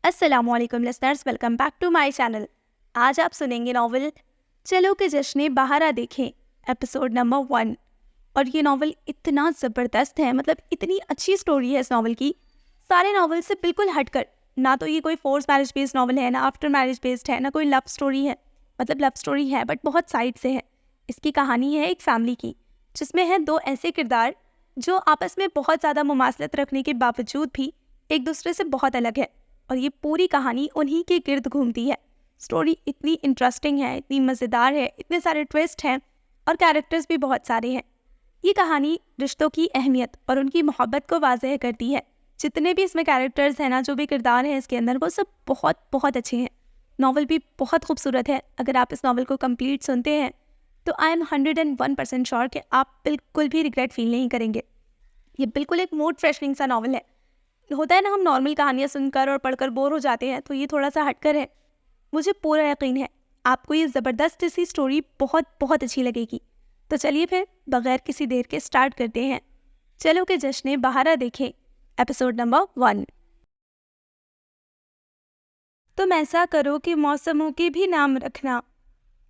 السلام علیکم listeners, welcome back to my channel. آج آپ سنیں گے ناول چلو کہ جشن بہارا دیکھیں ایپیسوڈ نمبر 1۔ اور یہ ناول اتنا زبردست ہے، مطلب اتنی اچھی سٹوری ہے اس ناول کی، سارے ناول سے بالکل ہٹ کر۔ نہ تو یہ کوئی فورس میرج بیسڈ ناول ہے، نہ آفٹر میرج بیسڈ ہے، نہ کوئی لو سٹوری ہے۔ مطلب لو سٹوری ہے بٹ بہت سائڈ سے ہے۔ اس کی کہانی ہے ایک فیملی کی، جس میں ہیں دو ایسے کردار جو آپس میں بہت زیادہ مماثلت رکھنے کے باوجود بھی ایک دوسرے سے بہت الگ ہے، اور یہ پوری کہانی انہی کے گرد گھومتی ہے۔ سٹوری اتنی انٹرسٹنگ ہے، اتنی مزیدار ہے، اتنے سارے ٹویسٹ ہیں اور کیریکٹرز بھی بہت سارے ہیں۔ یہ کہانی رشتوں کی اہمیت اور ان کی محبت کو واضح کرتی ہے۔ جتنے بھی اس میں کیریکٹرز ہیں نا، جو بھی کردار ہیں اس کے اندر، وہ سب بہت بہت اچھے ہیں۔ ناول بھی بہت خوبصورت ہے۔ اگر آپ اس ناول کو کمپلیٹ سنتے ہیں تو آئی ایم 101% شیور کہ آپ بالکل بھی ریگریٹ فیل نہیں کریں گے۔ یہ بالکل ایک موڈ فریشننگ سا ناول ہے۔ ہوتا ہے نا، ہم نارمل کہانیاں سن کر اور پڑھ کر بور ہو جاتے ہیں، تو یہ تھوڑا سا ہٹ کر ہے۔ مجھے پورا یقین ہے آپ کو یہ زبردست سی سٹوری بہت بہت اچھی لگے گی۔ تو چلیے پھر بغیر کسی دیر کے سٹارٹ کرتے ہیں چلو کہ جشن بہارا دیکھیں ایپیسوڈ نمبر 1۔ تم ایسا کرو کہ موسموں کے بھی نام رکھنا،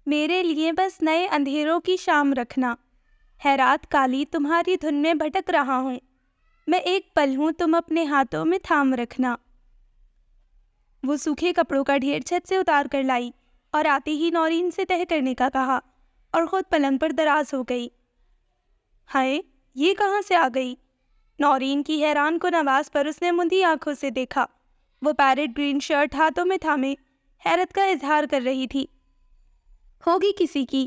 میرے لیے بس نئے اندھیروں کی شام رکھنا۔ ہے رات کالی تمہاری دھن میں بھٹک رہا ہوں، میں ایک پل ہوں تم اپنے ہاتھوں میں تھام رکھنا۔ وہ سوکھے کپڑوں کا ڈھیر چھت سے اتار کر لائی اور آتے ہی نورین سے تہہ کرنے کا کہا، اور خود پلنگ پر دراز ہو گئی۔ ہائے، یہ کہاں سے آ گئی؟ نورین کی حیران کن آواز پر اس نے مندی آنکھوں سے دیکھا۔ وہ پیرٹ گرین شرٹ ہاتھوں میں تھامے حیرت کا اظہار کر رہی تھی۔ ہوگی کسی کی،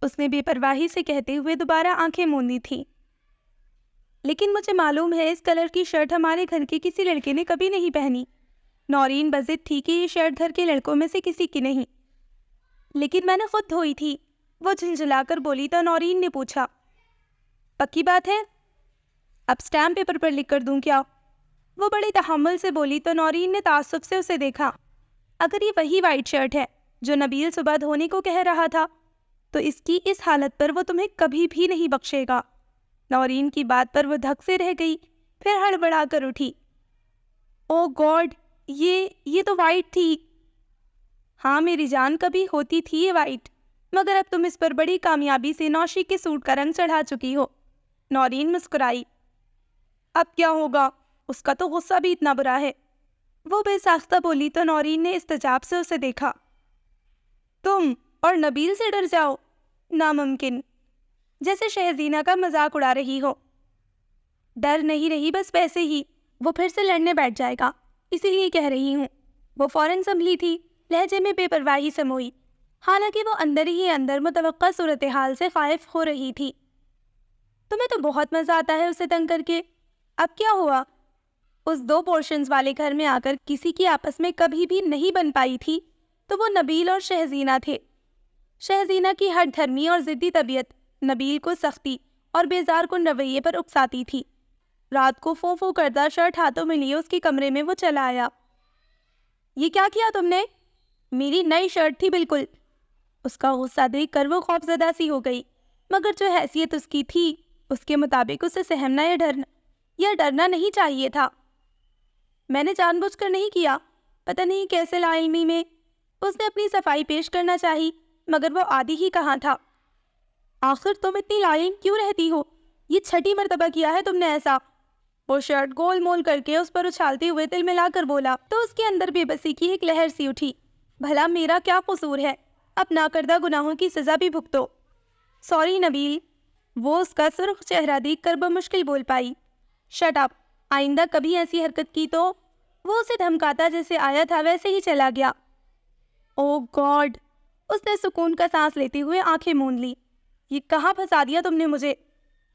اس نے بے پرواہی سے کہتے ہوئے دوبارہ آنکھیں موندی تھیں۔ لیکن مجھے معلوم ہے اس کلر کی شرٹ ہمارے گھر کے کسی لڑکے نے کبھی نہیں پہنی۔ نورین بضد تھی کہ یہ شرٹ گھر کے لڑکوں میں سے کسی کی نہیں۔ لیکن میں نے خود دھوئی تھی، وہ جھنجھلا کر بولی تو نورین نے پوچھا، پکی بات ہے؟ اب سٹیمپ پیپر پر لکھ کر دوں کیا؟ وہ بڑے تحمل سے بولی تو نورین نے تعصب سے اسے دیکھا۔ اگر یہ وہی وائٹ شرٹ ہے جو نبیل صبح دھونے کو کہہ رہا تھا، تو اس کی اس حالت پر وہ تمہیں کبھی بھی نہیں بخشے گا۔ نورین کی بات پر وہ دھک سے رہ گئی، پھر ہڑبڑا کر اٹھی۔ او گاڈ، یہ تو وائٹ تھی۔ ہاں میری جان، کبھی ہوتی تھی یہ وائٹ، مگر اب تم اس پر بڑی کامیابی سے نوشی کے سوٹ کا رنگ چڑھا چکی ہو۔ نورین مسکرائی۔ اب کیا ہوگا؟ اس کا تو غصہ بھی اتنا برا ہے، وہ بے ساختہ بولی تو نورین نے استجاب سے اسے دیکھا۔ تم اور نبیل سے ڈر جاؤ؟ ناممکن، جیسے شہزینہ کا مذاق اڑا رہی ہو۔ ڈر نہیں رہی، بس ویسے ہی وہ پھر سے لڑنے بیٹھ جائے گا، اسی لیے کہہ رہی ہوں۔ وہ فوراً سنبھلی تھی، لہجے میں بے پرواہی سموئی، حالانکہ وہ اندر ہی اندر متوقع صورتحال سے خائف ہو رہی تھی۔ تمہیں تو بہت مزہ آتا ہے اسے تنگ کر کے۔ اب کیا ہوا؟ اس 2 پورشنز والے گھر میں آ کر کسی کی آپس میں کبھی بھی نہیں بن پائی تھی تو وہ نبیل اور شہزینہ تھے۔ شہزینہ کی ہٹ دھرمی اور ضدی طبیعت نبیل کو سختی اور بیزار کن رویے پر اکساتی تھی۔ رات کو فو فو کردہ شرٹ ہاتھوں میں لیے اس کے کمرے میں وہ چلا آیا۔ یہ کیا کیا تم نے؟ میری نئی شرٹ تھی بالکل۔ اس کا غصہ دیکھ کر وہ خوفزدہ سی ہو گئی، مگر جو حیثیت اس کی تھی اس کے مطابق اسے سہمنا یا ڈرنا نہیں چاہیے تھا۔ میں نے جان بوجھ کر نہیں کیا، پتہ نہیں کیسے لا علمی میں اس نے اپنی صفائی پیش کرنا چاہی، مگر وہ عادی ہی کہاں تھا۔ آخر تم اتنی لائن کیوں رہتی ہو؟ یہ 6ٹھی مرتبہ کیا ہے تم نے ایسا؟ وہ شرٹ گول مول کر کے اس پر اچھالتے ہوئے دل ملا کر بولا تو اس کے اندر بے بسی کی ایک لہر سی اٹھی۔ بھلا میرا کیا قصور ہے؟ اب ناکردہ گناہوں کی سزا بھی بھگتو۔ سوری نبیل، وہ اس کا سرخ چہرہ دیکھ کر بمشکل بول پائی۔ شٹ اپ، آئندہ کبھی ایسی حرکت کی تو؟ وہ اسے دھمکاتا جیسے آیا تھا ویسے ہی چلا گیا۔ او گاڈ، اس نے سکون کا سانس لیتے ہوئے آنکھیں موند لی۔ یہ کہاں پھنسا دیا تم نے مجھے؟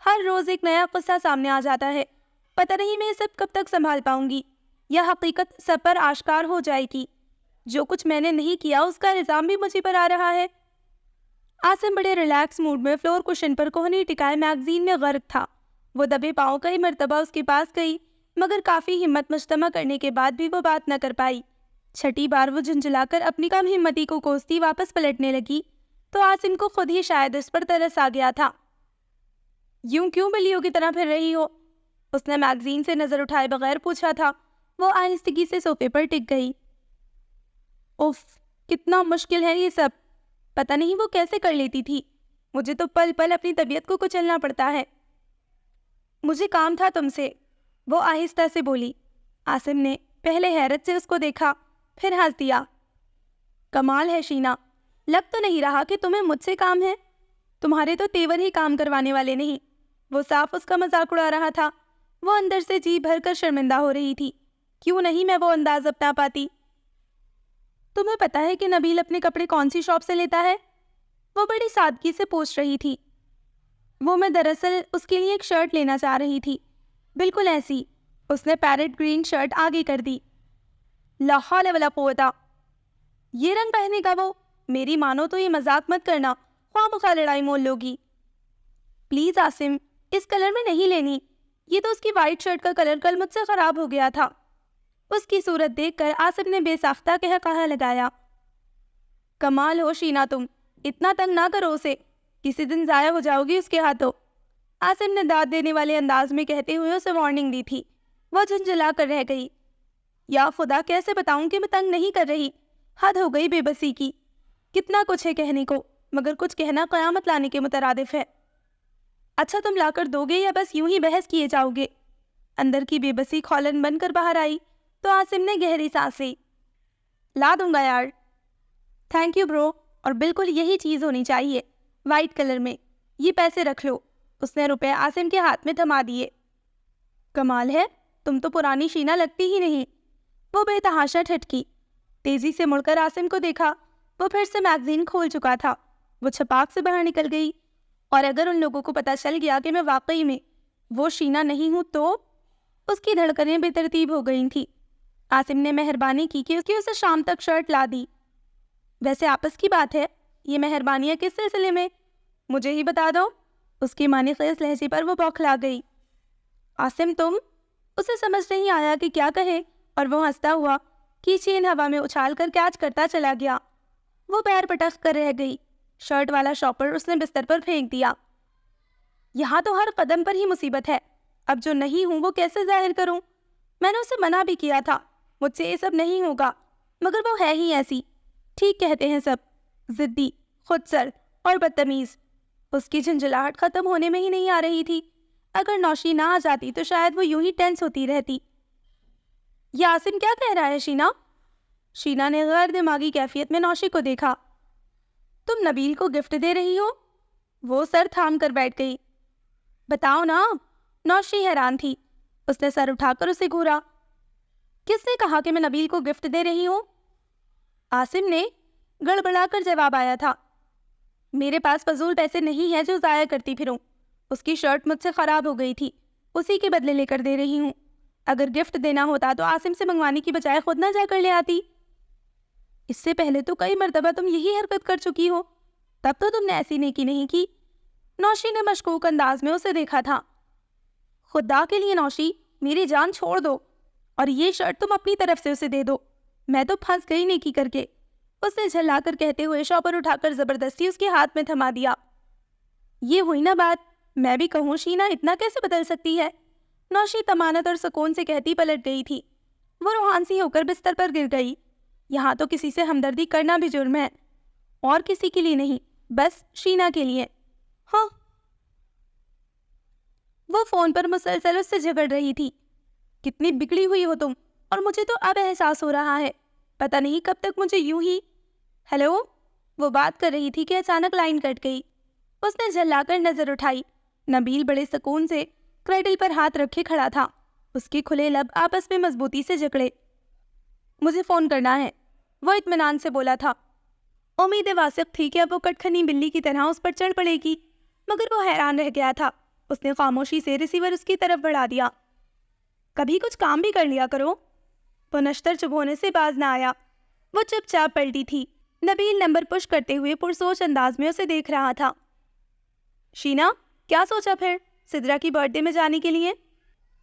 ہر روز ایک نیا قصہ سامنے آ جاتا ہے، پتہ نہیں میں سب کب تک سنبھال پاؤں گی، یا حقیقت سب پر آشکار ہو جائے گی۔ جو کچھ میں نے نہیں کیا اس کا الزام بھی مجھے پر آ رہا ہے۔ عاصم بڑے ریلیکس موڈ میں فلور کشن پر کوہنی ٹکائے میگزین میں غرق تھا۔ وہ دبے پاؤں کئی مرتبہ اس کے پاس گئی، مگر کافی ہمت مجتمع کرنے کے بعد بھی وہ بات نہ کر پائی۔ 6ٹھی بار وہ جھنجھلا کر اپنی کم ہمتی کو کوستی واپس پلٹنے لگی تو عاصم کو خود ہی شاید اس پر ترس آ گیا تھا۔ یوں کیوں بلیوں کی طرح پھر رہی ہو؟ اس نے میگزین سے نظر اٹھائے بغیر پوچھا تھا۔ وہ آہستگی سے صوفے پر ٹک گئی۔ اف، کتنا مشکل ہے یہ سب. پتہ نہیں وہ کیسے کر لیتی تھی. مجھے تو پل پل اپنی طبیعت کو کچلنا پڑتا ہے. مجھے کام تھا تم سے، وہ آہستہ سے بولی. عاصم نے پہلے حیرت سے اس کو دیکھا، پھر ہنس دیا. کمال ہے شینا، لگ تو نہیں رہا کہ تمہیں مجھ سے کام ہے. تمہارے تو تیور ہی کام کروانے والے نہیں. وہ صاف اس کا مذاق اڑا رہا تھا. وہ اندر سے جی بھر کر شرمندہ ہو رہی تھی. کیوں نہیں میں وہ انداز اپنا پاتی. تمہیں پتا ہے کہ نبیل اپنے کپڑے کون سی شاپ سے لیتا ہے؟ وہ بڑی سادگی سے پوچھ رہی تھی. وہ میں دراصل اس کے لیے ایک شرٹ لینا چاہ رہی تھی، بالکل ایسی. اس نے پیرٹ گرین شرٹ آگے کر دی. لا حول ولا قوت، یہ رنگ پہنے کا وہ؟ میری مانو تو یہ مذاق مت کرنا، خواہ مخواہ لڑائی مول لوگی. پلیز عاصم، اس کلر میں نہیں لینی. یہ تو اس کی وائٹ شرٹ کا کلر کل مجھ سے خراب ہو گیا تھا. اس کی صورت دیکھ کر عاصم نے بے ساختہ کہا لگایا. کمال ہو شینا تم، اتنا تنگ نہ کرو اسے، کسی دن ضائع ہو جاؤ گی اس کے ہاتھوں. عاصم نے داد دینے والے انداز میں کہتے ہوئے اسے وارننگ دی تھی. وہ جھنجھلا کر رہ گئی. یا خدا، کیسے بتاؤں کہ میں تنگ نہیں کر رہی. حد ہو گئی بے بسی کی. کتنا کچھ ہے کہنے کو، مگر کچھ کہنا قیامت لانے کے مترادف ہے. اچھا تم لا کر دو گے یا بس یوں ہی بحث کیے جاؤ گے؟ اندر کی بے بسی کھولن بن کر باہر آئی تو عاصم نے گہری سانس لی. لا دوں گا یار. تھینک یو برو، اور بالکل یہی چیز ہونی چاہیے، وائٹ کلر میں. یہ پیسے رکھ لو. اس نے روپے عاصم کے ہاتھ میں تھما دیے. کمال ہے، تم تو پرانی شینا لگتی ہی نہیں. وہ بے تحاشا ٹھٹکی. تیزی سے مڑ کر عاصم کو دیکھا. وہ پھر سے میگزین کھول چکا تھا. وہ چھپاک سے باہر نکل گئی. اور اگر ان لوگوں کو پتہ چل گیا کہ میں واقعی میں وہ شینا نہیں ہوں تو؟ اس کی دھڑکنیں بے ترتیب ہو گئی تھیں. عاصم نے مہربانی کی کہ اسے شام تک شرٹ لا دی. ویسے آپس کی بات ہے، یہ مہربانیاں کس سلسلے میں؟ مجھے ہی بتا دو. اس کی معنی خیز لہجے پر وہ بوکھلا گئی. عاصم تم؟ اسے سمجھ نہیں آیا کہ کیا کہے، اور وہ ہنستا ہوا کیچین ہوا میں اچھال کر کیچ کرتا چلا گیا. وہ پیر پٹک کر رہ گئی. شرٹ والا شاپر اس نے بستر پر پھینک دیا. یہاں تو ہر قدم پر ہی مصیبت ہے. اب جو نہیں ہوں وہ کیسے ظاہر کروں؟ میں نے اسے منع بھی کیا تھا، مجھ سے یہ سب نہیں ہوگا، مگر وہ ہے ہی ایسی. ٹھیک کہتے ہیں سب، ضدی، خود سر اور بدتمیز. اس کی جھنجھلاہٹ ختم ہونے میں ہی نہیں آ رہی تھی. اگر نوشی نہ آ جاتی تو شاید وہ یوں ہی ٹینس ہوتی رہتی. یہ عاصم کیا کہہ رہا ہے شینا؟ شینا نے غیر دماغی کیفیت میں نوشی کو دیکھا. تم نبیل کو گفٹ دے رہی ہو؟ وہ سر تھام کر بیٹھ گئی. بتاؤ نا. نوشی حیران تھی. اس نے سر اٹھا کر اسے گھورا. کس نے کہا کہ میں نبیل کو گفٹ دے رہی ہوں؟ عاصم نے گڑبڑا کر جواب آیا تھا. میرے پاس فضول پیسے نہیں ہیں جو ضائع کرتی پھروں. اس کی شرٹ مجھ سے خراب ہو گئی تھی، اسی کے بدلے لے کر دے رہی ہوں. اگر گفٹ دینا ہوتا تو عاصم سے منگوانے کی بجائے خود نہ جا کر لے آتی. اس سے پہلے تو کئی مرتبہ تم یہی حرکت کر چکی ہو، تب تو تم نے ایسی نیکی نہیں کی. نوشی نے مشکوک انداز میں اسے دیکھا تھا. خدا کے لیے نوشی، میری جان چھوڑ دو، اور یہ شرٹ تم اپنی طرف سے اسے دے دو. میں تو پھنس گئی نیکی کر کے. اس نے جھلا کر کہتے ہوئے شاپر اٹھا کر زبردستی اس کے ہاتھ میں تھما دیا. یہ ہوئی نا بات. میں بھی کہوں شینا اتنا کیسے بدل سکتی ہے؟ نوشی طمانت اور سکون سے کہتی پلٹ گئی تھی. وہ روحان سی ہو کر بستر پر گر گئی. یہاں تو کسی سے ہمدردی کرنا بھی جرم ہے، اور کسی کے لیے نہیں، بس شینا کے لیے. ہاں. وہ فون پر مسلسل اس سے جھگڑ رہی تھی. کتنی بگڑی ہوئی ہو تم، اور مجھے تو اب احساس ہو رہا ہے. پتہ نہیں کب تک مجھے یوں ہی. ہیلو. وہ بات کر رہی تھی کہ اچانک لائن کٹ گئی. اس نے جھلا کر نظر اٹھائی. نبیل بڑے سکون سے کریڈل پر ہاتھ رکھے کھڑا تھا. اس کے کھلے لب آپس میں مضبوطی سے جکڑے. مجھے فون کرنا ہے، وہ اطمینان سے بولا تھا. امید واثق تھی کہ اب وہ کٹکھنی بلی کی طرح اس پر چڑھ پڑے گی، مگر وہ حیران رہ گیا تھا. اس نے خاموشی سے ریسیور اس کی طرف بڑھا دیا. کبھی کچھ کام بھی کر لیا کرو. وہ نشتر چپ ہونے سے باز نہ آیا. وہ چپ چاپ پلٹی تھی. نبیل نمبر پش کرتے ہوئے پرسوچ انداز میں اسے دیکھ رہا تھا. شینا، کیا سوچا پھر سدرا کی برتھ ڈے میں جانے کے لیے؟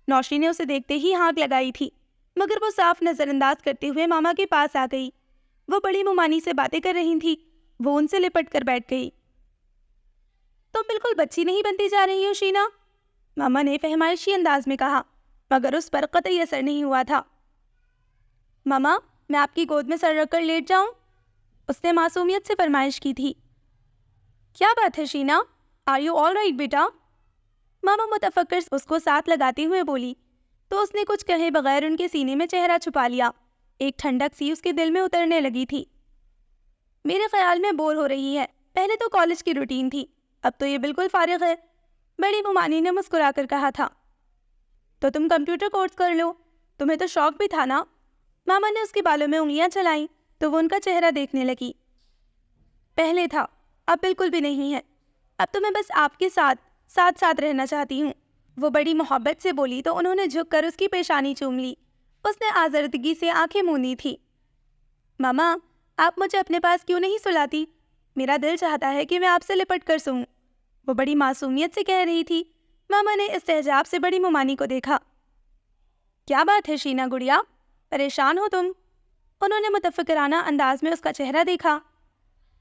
نوشی نے اسے دیکھتے ہی ہانک لگائی تھی، مگر وہ صاف نظر انداز کرتے ہوئے ماما کے پاس آ گئی. وہ بڑی ممانی سے باتیں کر رہی تھی. وہ ان سے لپٹ کر بیٹھ گئی. تم بالکل بچی نہیں بنتی جا رہی ہو شینا، ماما نے فہمائشی انداز میں کہا، مگر اس پر قطعی اثر نہیں ہوا تھا. ماما، میں آپ کی گود میں سر رکھ کر لیٹ جاؤں؟ اس نے معصومیت سے فرمائش کی تھی۔ کیا بات ہے شینا، آر یو آل رائٹ بیٹا؟ ماما متفکر اس کو ساتھ لگاتے ہوئے بولی تو اس نے کچھ کہے بغیر ان کے سینے میں چہرہ چھپا لیا۔ ایک ٹھنڈک سی اس کے دل میں اترنے لگی تھی۔ میرے خیال میں بور ہو رہی ہے، پہلے تو کالج کی روٹین تھی، اب تو یہ بالکل فارغ ہے، بڑی ممانی نے مسکرا کر کہا تھا۔ تو تم کمپیوٹر کورس کر لو، تمہیں تو شوق بھی تھا نا؟ ماما نے اس کے بالوں میں انگلیاں چلائیں تو وہ ان کا چہرہ دیکھنے لگی۔ پہلے تھا، اب بالکل بھی نہیں ہے، اب تو میں بس آپ کے ساتھ رہنا چاہتی ہوں۔ وہ بڑی محبت سے بولی تو انہوں نے جھک کر اس کی پیشانی چوم لی۔ اس نے آزردگی سے آنکھیں موندی تھی۔ ماما، آپ مجھے اپنے پاس کیوں نہیں سلاتی؟ میرا دل چاہتا ہے کہ میں آپ سے لپٹ کر سوؤں، وہ بڑی معصومیت سے کہہ رہی تھی۔ ماما نے استحجاب سے بڑی ممانی کو دیکھا۔ کیا بات ہے شینا گڑیا، پریشان ہو تم؟ انہوں نے متفکرانہ انداز میں اس کا چہرہ دیکھا۔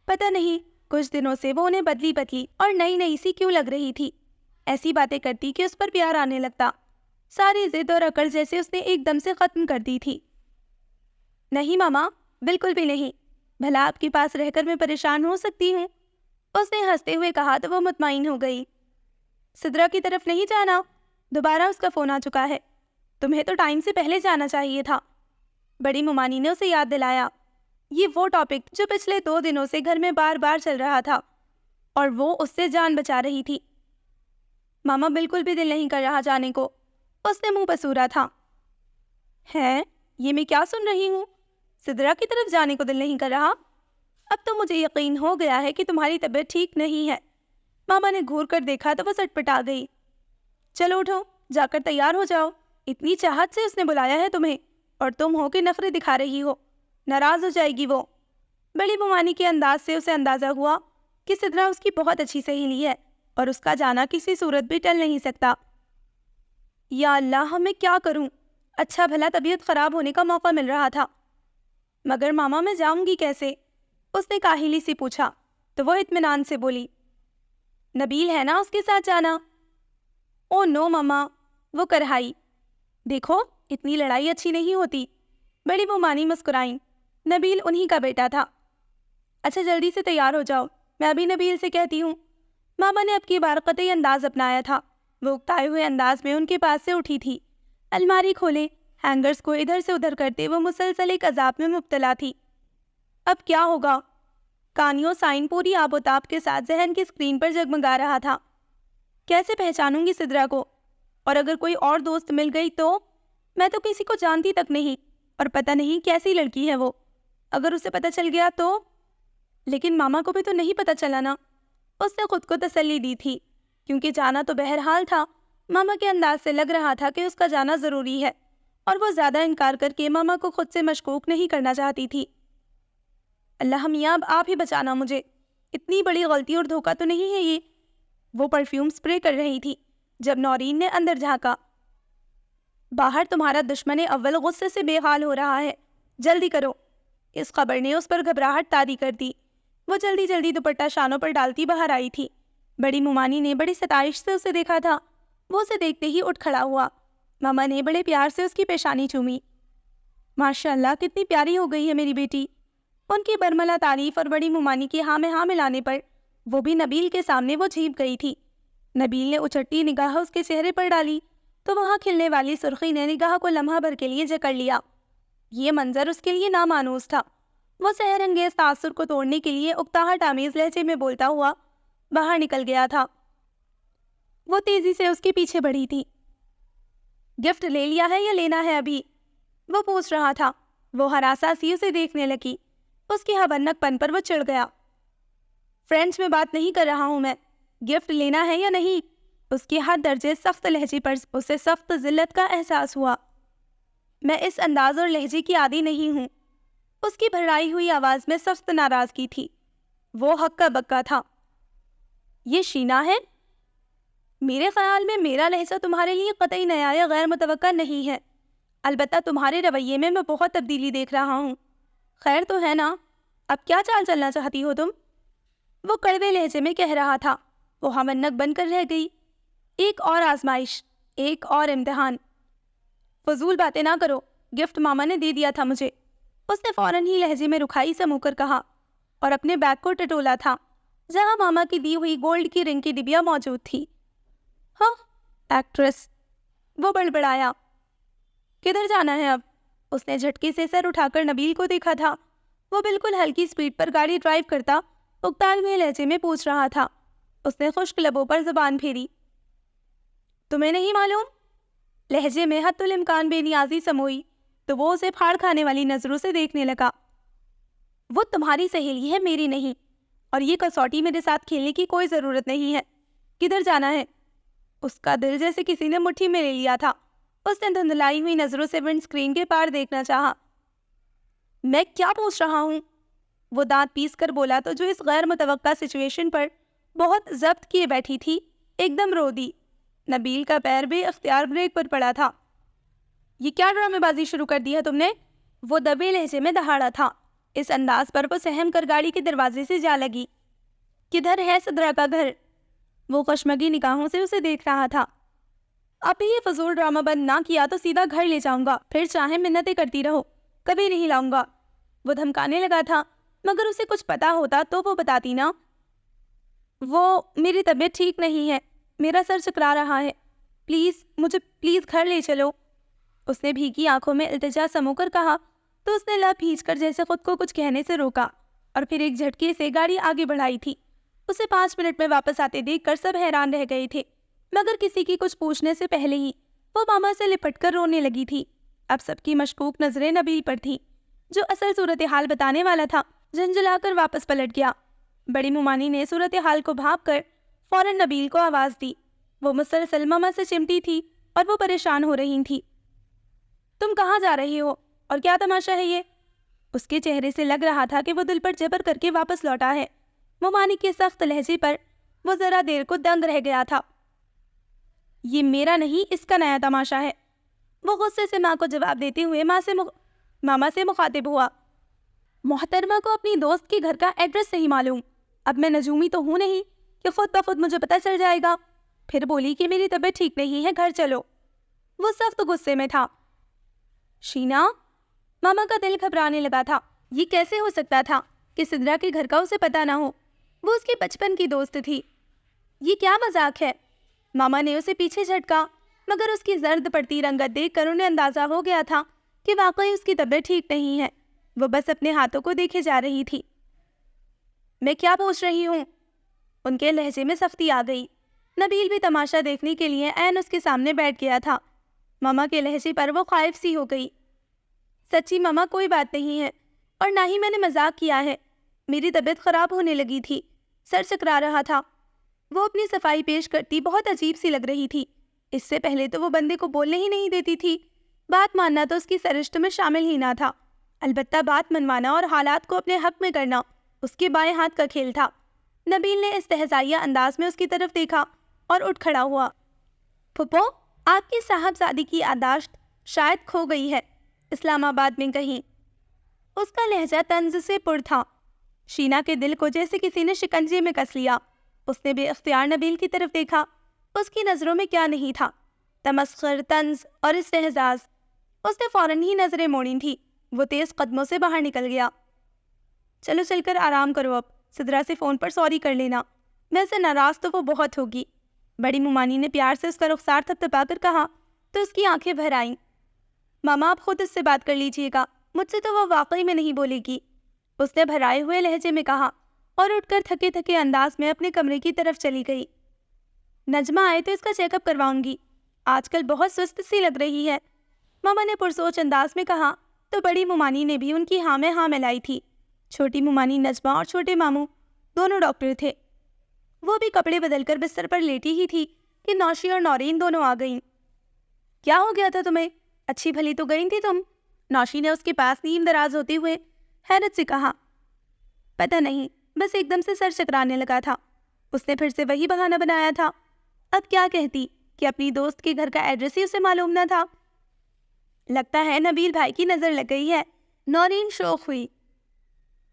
پتہ نہیں کچھ دنوں سے وہ انہیں بدلی اور نئی سی کیوں لگ رہی تھی۔ ایسی باتیں کرتی کہ اس پر پیار آنے لگتا۔ ساری ضد اور اکڑ جیسے اس نے ایک دم سے ختم کر دی تھی۔ نہیں ماما، بالکل بھی نہیں، بھلا آپ کے پاس رہ کر میں پریشان ہو سکتی ہوں؟ اس نے ہنستے ہوئے کہا تو وہ مطمئن ہو گئی۔ سدرا کی طرف نہیں جانا؟ دوبارہ اس کا فون آ چکا ہے، تمہیں تو ٹائم سے پہلے جانا چاہیے تھا، بڑی ممانی نے اسے یاد دلایا۔ یہ وہ ٹاپک جو پچھلے 2 دنوں سے گھر میں بار بار چل رہا تھا اور وہ اس سے جان بچا رہی تھی۔ ماما بالکل بھی دل نہیں کر رہا جانے کو، اس نے منہ پسورا تھا۔ ہے یہ میں کیا سن رہی ہوں؟ سدرا کی طرف جانے کو دل نہیں کر رہا؟ اب تو مجھے یقین ہو گیا ہے کہ تمہاری طبیعت ٹھیک نہیں ہے۔ ماما نے گھور کر دیکھا تو وہ سٹپٹا گئی۔ چلو اٹھو، جا کر تیار ہو جاؤ، اتنی چاہت سے اس نے بلایا ہے تمہیں اور تم ہو کہ نخرے دکھا رہی ہو، ناراض ہو جائے گی وہ۔ بڑی ممانی کے انداز سے اسے اندازہ ہوا کہ سدرا اس کی بہت اچھی سہیلی ہے اور اس کا جانا کسی صورت بھی ٹل نہیں سکتا۔ یا اللہ، میں کیا کروں؟ اچھا بھلا طبیعت خراب ہونے کا موقع مل رہا تھا، مگر ماما میں جاؤں گی کیسے؟ اس نے کاہلی سے پوچھا تو وہ اطمینان سے بولی، نبیل ہے نا اس کے ساتھ جانا۔ او نو ماما، وہ کرہائی۔ دیکھو اتنی لڑائی اچھی نہیں ہوتی۔ بڑی ممانی مسکرائیں، نبیل انہی کا بیٹا تھا۔ اچھا جلدی سے تیار ہو جاؤ، میں ابھی نبیل سے کہتی ہوں۔ ماما نے اب کی بار قطعی انداز اپنایا تھا۔ وہ اکتائے ہوئے انداز میں ان کے پاس سے اٹھی تھی۔ الماری کھولے، ہینگرز کو ادھر سے ادھر کرتے وہ مسلسل ایک عذاب میں مبتلا تھی۔ اب کیا ہوگا؟ کانیو سائن پوری آب و تاب کے ساتھ ذہن کی اسکرین پر جگمگا رہا تھا۔ کیسے پہچانوں گی سدرا کو؟ اور اگر کوئی اور دوست مل گئی تو؟ میں تو کسی کو جانتی تک نہیں اور پتہ نہیں کیسی لڑکی ہے وہ، اگر اسے پتہ چل گیا تو؟ لیکن ماما کو بھی تو نہیں پتہ چلا نا، اس نے خود کو تسلی دی تھی، کیونکہ جانا تو بہرحال تھا۔ ماما کے انداز سے لگ رہا تھا کہ اس کا جانا ضروری ہے اور وہ زیادہ انکار کر کے ماما کو خود سے مشکوک نہیں کرنا چاہتی تھی۔ اللہ میاں، اب آپ ہی بچانا مجھے، اتنی بڑی غلطی اور دھوکہ تو نہیں ہے یہ۔ وہ پرفیوم سپرے کر رہی تھی جب نورین نے اندر جھانکا۔ باہر تمہارا دشمن اول غصے سے بے حال ہو رہا ہے، جلدی کرو۔ اس خبر نے اس پر گھبراہٹ طاری کر دی۔ وہ جلدی جلدی دوپٹہ شانوں پر ڈالتی باہر آئی تھی۔ بڑی ممانی نے بڑی ستائش سے اسے دیکھا تھا۔ وہ اسے دیکھتے ہی اٹھ کھڑا ہوا۔ ماما نے بڑے پیار سے اس کی پیشانی چومی۔ ماشاءاللہ کتنی پیاری ہو گئی ہے میری بیٹی۔ ان کی برملا تعریف اور بڑی ممانی کی ہاں میں ہاں ملانے پر وہ بھی نبیل کے سامنے وہ جھیپ گئی تھی۔ نبیل نے اچٹی نگاہ اس کے چہرے پر ڈالی تو وہاں کھلنے والی سرخی نے نگاہ کو لمحہ بھر کے لیے جکڑ لیا۔ یہ منظر اس کے لیے نامانوس تھا۔ وہ سحر انگیز تاثر کو توڑنے کے لیے اکتاہٹ آمیز لہجے میں بولتا ہوا باہر نکل گیا تھا۔ وہ تیزی سے اس کے پیچھے بڑھی تھی۔ گفٹ لے لیا ہے یا لینا ہے ابھی؟ وہ پوچھ رہا تھا۔ وہ ہراساں سی اسے دیکھنے لگی۔ اس کی حبنک پن پر وہ چڑھ گیا۔ فرینچ میں بات نہیں کر رہا ہوں میں، گفٹ لینا ہے یا نہیں؟ اس کی ہر درجے سخت لہجے پر اسے سخت ذلت کا احساس ہوا۔ میں اس انداز اور لہجے کی عادی نہیں ہوں۔ اس کی بھرائی ہوئی آواز میں سخت ناراضگی تھی۔ وہ ہکا بکا تھا۔ یہ شینا ہے؟ میرے خیال میں میرا لہجہ تمہارے لیے قطعی نیا یا غیر متوقع نہیں ہے، البتہ تمہارے رویے میں بہت تبدیلی دیکھ رہا ہوں۔ خیر تو ہے نا؟ اب کیا چال چلنا چاہتی ہو تم؟ وہ کڑوے لہجے میں کہہ رہا تھا۔ وہ ہمنک بن کر رہ گئی۔ ایک اور آزمائش، ایک اور امتحان۔ فضول باتیں نہ کرو، گفٹ ماما نے دے دیا تھا مجھے۔ اس نے فوراً ہی لہجے میں رکھائی سے منہ کر کہا اور اپنے بیگ کو ٹٹولا تھا جہاں ماما کی دی ہوئی گولڈ کی رنگ کی ڈبیا موجود تھی۔ ہاں ایکٹریس، وہ بڑبڑایا۔ کدھر جانا ہے اب؟ اس نے جھٹکے سے سر اٹھا کر نبیل کو دیکھا تھا۔ وہ بالکل ہلکی سپیڈ پر گاڑی ڈرائیو کرتا اکتائے ہوئے لہجے میں پوچھ رہا تھا۔ اس نے خشک لبوں پر زبان پھیری۔ تمہیں نہیں معلوم؟ لہجے میں حتی الامکان بے نیازی سموئی تو وہ اسے پھاڑ کھانے والی نظروں سے دیکھنے لگا۔ وہ تمہاری سہیلی ہے، میری نہیں، اور یہ کسوٹی میرے ساتھ کھیلنے کی کوئی ضرورت نہیں ہے۔ کدھر جانا ہے؟ اس کا دل جیسے کسی نے مٹھی میں لے لیا تھا۔ اس نے دھندلائی ہوئی نظروں سے ونڈ اسکرین کے پار دیکھنا چاہا۔ میں کیا پوچھ رہا ہوں؟ وہ دانت پیس کر بولا تو جو اس غیر متوقع سچویشن پر بہت ضبط کیے بیٹھی تھی ایک دم رو دی۔ نبیل کا پیر بے اختیار بریک پر پڑا تھا۔ یہ کیا ڈرامے بازی شروع کر دی ہے تم نے؟ وہ دبے لہجے میں دہاڑا تھا۔ اس انداز پر وہ سہم کر گاڑی کے دروازے سے جا لگی۔ کدھر ہے صدرا کا گھر؟ وہ کشمگی نگاہوں سے اسے دیکھ رہا تھا۔ ابھی یہ فضول ڈرامہ بند نہ کیا تو سیدھا گھر لے جاؤں گا، پھر چاہے منتیں کرتی رہو، کبھی نہیں لاؤں گا۔ وہ دھمکانے لگا تھا، مگر اسے کچھ پتا ہوتا تو وہ بتاتی نا۔ وہ میری طبیعت ٹھیک نہیں ہے، میرا سر چکرا رہا ہے، پلیز مجھے پلیز گھر لے چلو۔ اس نے بھیگی آنکھوں میں التجا سمو کر کہا تو اس نے لب کھینچ کر جیسے خود کو کچھ کہنے سے روکا اور پھر ایک جھٹکے سے گاڑی آگے بڑھائی تھی۔ اسے 5 منٹ میں واپس آتے دیکھ کر سب حیران رہ گئے تھے، مگر کسی کی کچھ پوچھنے سے پہلے ہی وہ ماما سے لپٹ کر رونے لگی تھی۔ اب سب کی مشکوک نظریں نبیل پر تھی، جو اصل صورتحال بتانے والا تھا جھنجھلا کر واپس پلٹ گیا۔ بڑی ممانی نے صورتحال کو بھانپ کر فوراً نبیل کو آواز دی۔ وہ مسلسل ماما سے چمٹی تھی اور وہ پریشان ہو رہی تھی۔ تم کہاں جا رہی ہو اور کیا تماشا ہے یہ؟ اس کے چہرے سے لگ رہا تھا کہ وہ دل پر جبر کر کے واپس لوٹا ہے۔ ممانی کے سخت لہجے پر وہ ذرا دیر کو دنگ رہ گیا تھا۔ یہ میرا نہیں، اس کا نیا تماشا ہے۔ وہ غصے سے ماں کو جواب دیتے ہوئے ماما سے مخاطب ہوا۔ محترمہ کو اپنی دوست کے گھر کا ایڈریس نہیں معلوم؟ اب میں نجومی تو ہوں نہیں کہ خود بخود مجھے پتہ چل جائے گا۔ پھر بولی کہ میری طبیعت ٹھیک نہیں ہے، گھر چلو۔ وہ سخت غصے میں تھا۔ شینا، ماما کا دل گھبرانے لگا تھا۔ یہ کیسے ہو سکتا تھا کہ صدرا کے گھر کا اسے پتہ نہ ہو؟ وہ اس کے بچپن کی دوست تھی۔ یہ کیا مذاق ہے؟ ماما نے اسے پیچھے جھٹکا، مگر اس کی زرد پڑتی رنگت دیکھ کر انہیں اندازہ ہو گیا تھا کہ واقعی اس کی طبیعت ٹھیک نہیں ہے۔ وہ بس اپنے ہاتھوں کو دیکھے جا رہی تھی۔ میں کیا پوچھ رہی ہوں؟ ان کے لہجے میں سختی آ گئی۔ نبیل بھی تماشا دیکھنے کے لیے عین اس کے سامنے بیٹھ گیا تھا۔ ماما کے لہجے پر وہ خائف سی ہو گئی۔ سچی ماما، کوئی بات نہیں ہے، اور نہ ہی میں نے مذاق کیا ہے۔ میری طبیعت خراب ہونے لگی تھی، سر چکرا رہا تھا۔ وہ اپنی صفائی پیش کرتی بہت عجیب سی لگ رہی تھی۔ اس سے پہلے تو وہ بندے کو بولنے ہی نہیں دیتی تھی۔ بات ماننا تو اس کی سرشت میں شامل ہی نہ تھا، البتہ بات منوانا اور حالات کو اپنے حق میں کرنا اس کے بائیں ہاتھ کا کھیل تھا۔ نبیل نے استہزائیہ انداز میں اس کی طرف دیکھا اور اٹھ کھڑا ہوا۔ پھپھو، آپ کی صاحبزادی کی یادداشت شاید کھو گئی ہے، اسلام آباد میں کہیں۔ اس کا لہجہ طنز سے پر تھا۔ شینا کے دل کو جیسے کسی نے شکنجے میں کس لیا۔ اس نے بے اختیار نبیل کی طرف دیکھا۔ اس کی نظروں میں کیا نہیں تھا؟ تمسخر، طنز اور استحزاز۔ اس نے فوراً ہی نظریں موڑی تھی۔ وہ تیز قدموں سے باہر نکل گیا۔ چلو چل کر آرام کرو، اب صدرا سے فون پر سوری کر لینا، ویسے ناراض تو وہ بہت ہوگی۔ بڑی ممانی نے پیار سے اس کا رخسار تھپتھپا کر کہا تو اس کی آنکھیں بھر آئیں۔ ماما، آپ خود اس سے بات کر لیجیے گا، مجھ سے تو وہ واقعی میں نہیں بولے گی، اس نے بھرائے ہوئے لہجے میں کہا اور اٹھ کر تھکے تھکے انداز میں اپنے کمرے کی طرف چلی گئی۔ نجمہ آئے تو اس کا چیک اپ کرواؤں گی، آج کل بہت سست سی لگ رہی ہے، ماما نے پرسوچ انداز میں کہا تو بڑی ممانی نے بھی ان کی ہاں میں ہاں ملائی تھی۔ چھوٹی ممانی نجمہ اور چھوٹے ماموں دونوں ڈاکٹر تھے۔ وہ بھی کپڑے بدل کر بستر پر لیٹی ہی تھی کہ نوشی اور نورین دونوں آ گئیں۔ کیا ہو گیا تھا تمہیں؟ اچھی بھلی تو گئی تھی تم، نوشی نے اس کے پاس نیم دراز ہوتے ہوئے حیرت سے کہا۔ پتہ نہیں، بس ایک دم سے سر چکرانے لگا تھا۔ اس نے پھر سے وہی بہانہ بنایا تھا۔ اب کیا کہتی کہ اپنی دوست کے گھر کا ایڈریس ہی اسے معلوم نہ تھا؟ لگتا ہے نبیل بھائی کی نظر لگ گئی ہے، نورین شوق ہوئی۔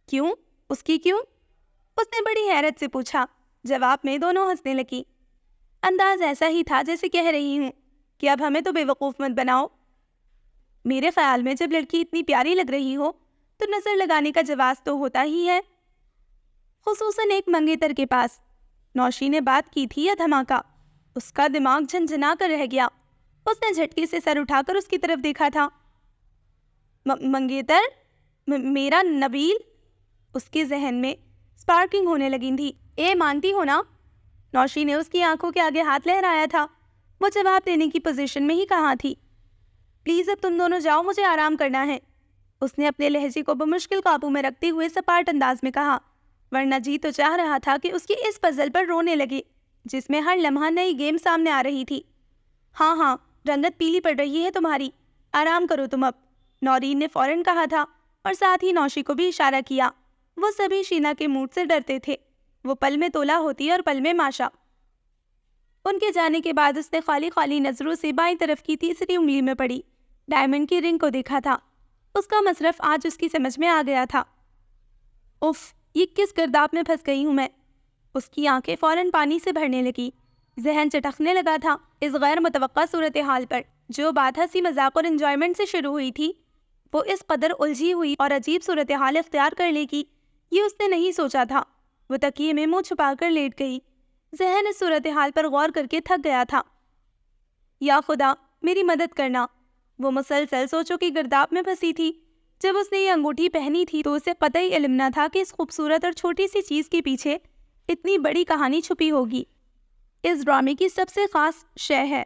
کیوں؟ اس کی کیوں؟ اس نے بڑی حیرت سے پوچھا۔ جواب میں دونوں ہنسنے لگی۔ انداز ایسا ہی تھا جیسے کہہ رہی ہوں کہ اب ہمیں تو بے وقوف مت بناؤ۔ میرے خیال میں جب لڑکی اتنی پیاری لگ رہی ہو تو نظر لگانے کا جواز تو ہوتا ہی ہے، خصوصاً ایک منگیتر کے پاس۔ نوشی نے بات کی تھی یا دھماکہ؟ اس کا دماغ جھنجھنا کر رہ گیا۔ اس نے جھٹکے سے سر اٹھا کر اس کی طرف دیکھا تھا۔ منگیتر؟ میرا نبیل؟ اس کے ذہن میں سپارکنگ ہونے لگی تھی۔ اے مانتی ہو نا؟ نوشی نے اس کی آنکھوں کے آگے ہاتھ لہرایا تھا۔ وہ جواب دینے کی پوزیشن میں ہی کہاں تھی۔ پلیز اب تم دونوں جاؤ، مجھے آرام کرنا ہے، اس نے اپنے لہجے کو بمشکل قابو میں رکھتے ہوئے سپاٹ انداز میں کہا، ورنہ جی تو چاہ رہا تھا کہ اس کی اس پزل پر رونے لگے جس میں ہر لمحہ نئی گیم سامنے آ رہی تھی۔ ہاں رنگت پیلی پڑ رہی ہے تمہاری، آرام کرو تم اب، نورین نے فوراً کہا تھا اور ساتھ ہی نوشی کو بھی اشارہ کیا۔ وہ سبھی شینا کے موڈ سے ڈرتے تھے۔ وہ پل میں تولا ہوتی اور پل میں ماشا۔ ان کے جانے کے بعد اس نے خالی نظروں سے بائیں طرف کی تیسری انگلی میں پڑی ڈائمنڈ کی رنگ کو دیکھا تھا۔ اس کا مصرف آج اس کی سمجھ میں آ گیا تھا۔ اف، یہ کس گرداب میں پھنس گئی ہوں میں؟ اس کی آنکھیں فوراً پانی سے بھرنے لگی۔ ذہن چٹکنے لگا تھا اس غیر متوقع صورتحال پر۔ جو بات ہنسی مذاق اور انجوائمنٹ سے شروع ہوئی تھی وہ اس قدر الجھی ہوئی اور عجیب صورتحال اختیار کر لے گی یہ اس نے نہیں سوچا تھا۔ وہ تکیے میں منہ چھپا کر لیٹ گئی۔ ذہن اس صورتحال پر غور کر کے تھک گیا تھا۔ یا خدا میری مدد کرنا۔ وہ مسلسل سوچوں کی گرداب میں پھنسی تھی۔ جب اس نے یہ انگوٹھی پہنی تھی تو اسے قطعی علم نہ تھا کہ اس خوبصورت اور چھوٹی سی چیز کے پیچھے اتنی بڑی کہانی چھپی ہوگی۔ اس ڈرامے کی سب سے خاص شے ہے۔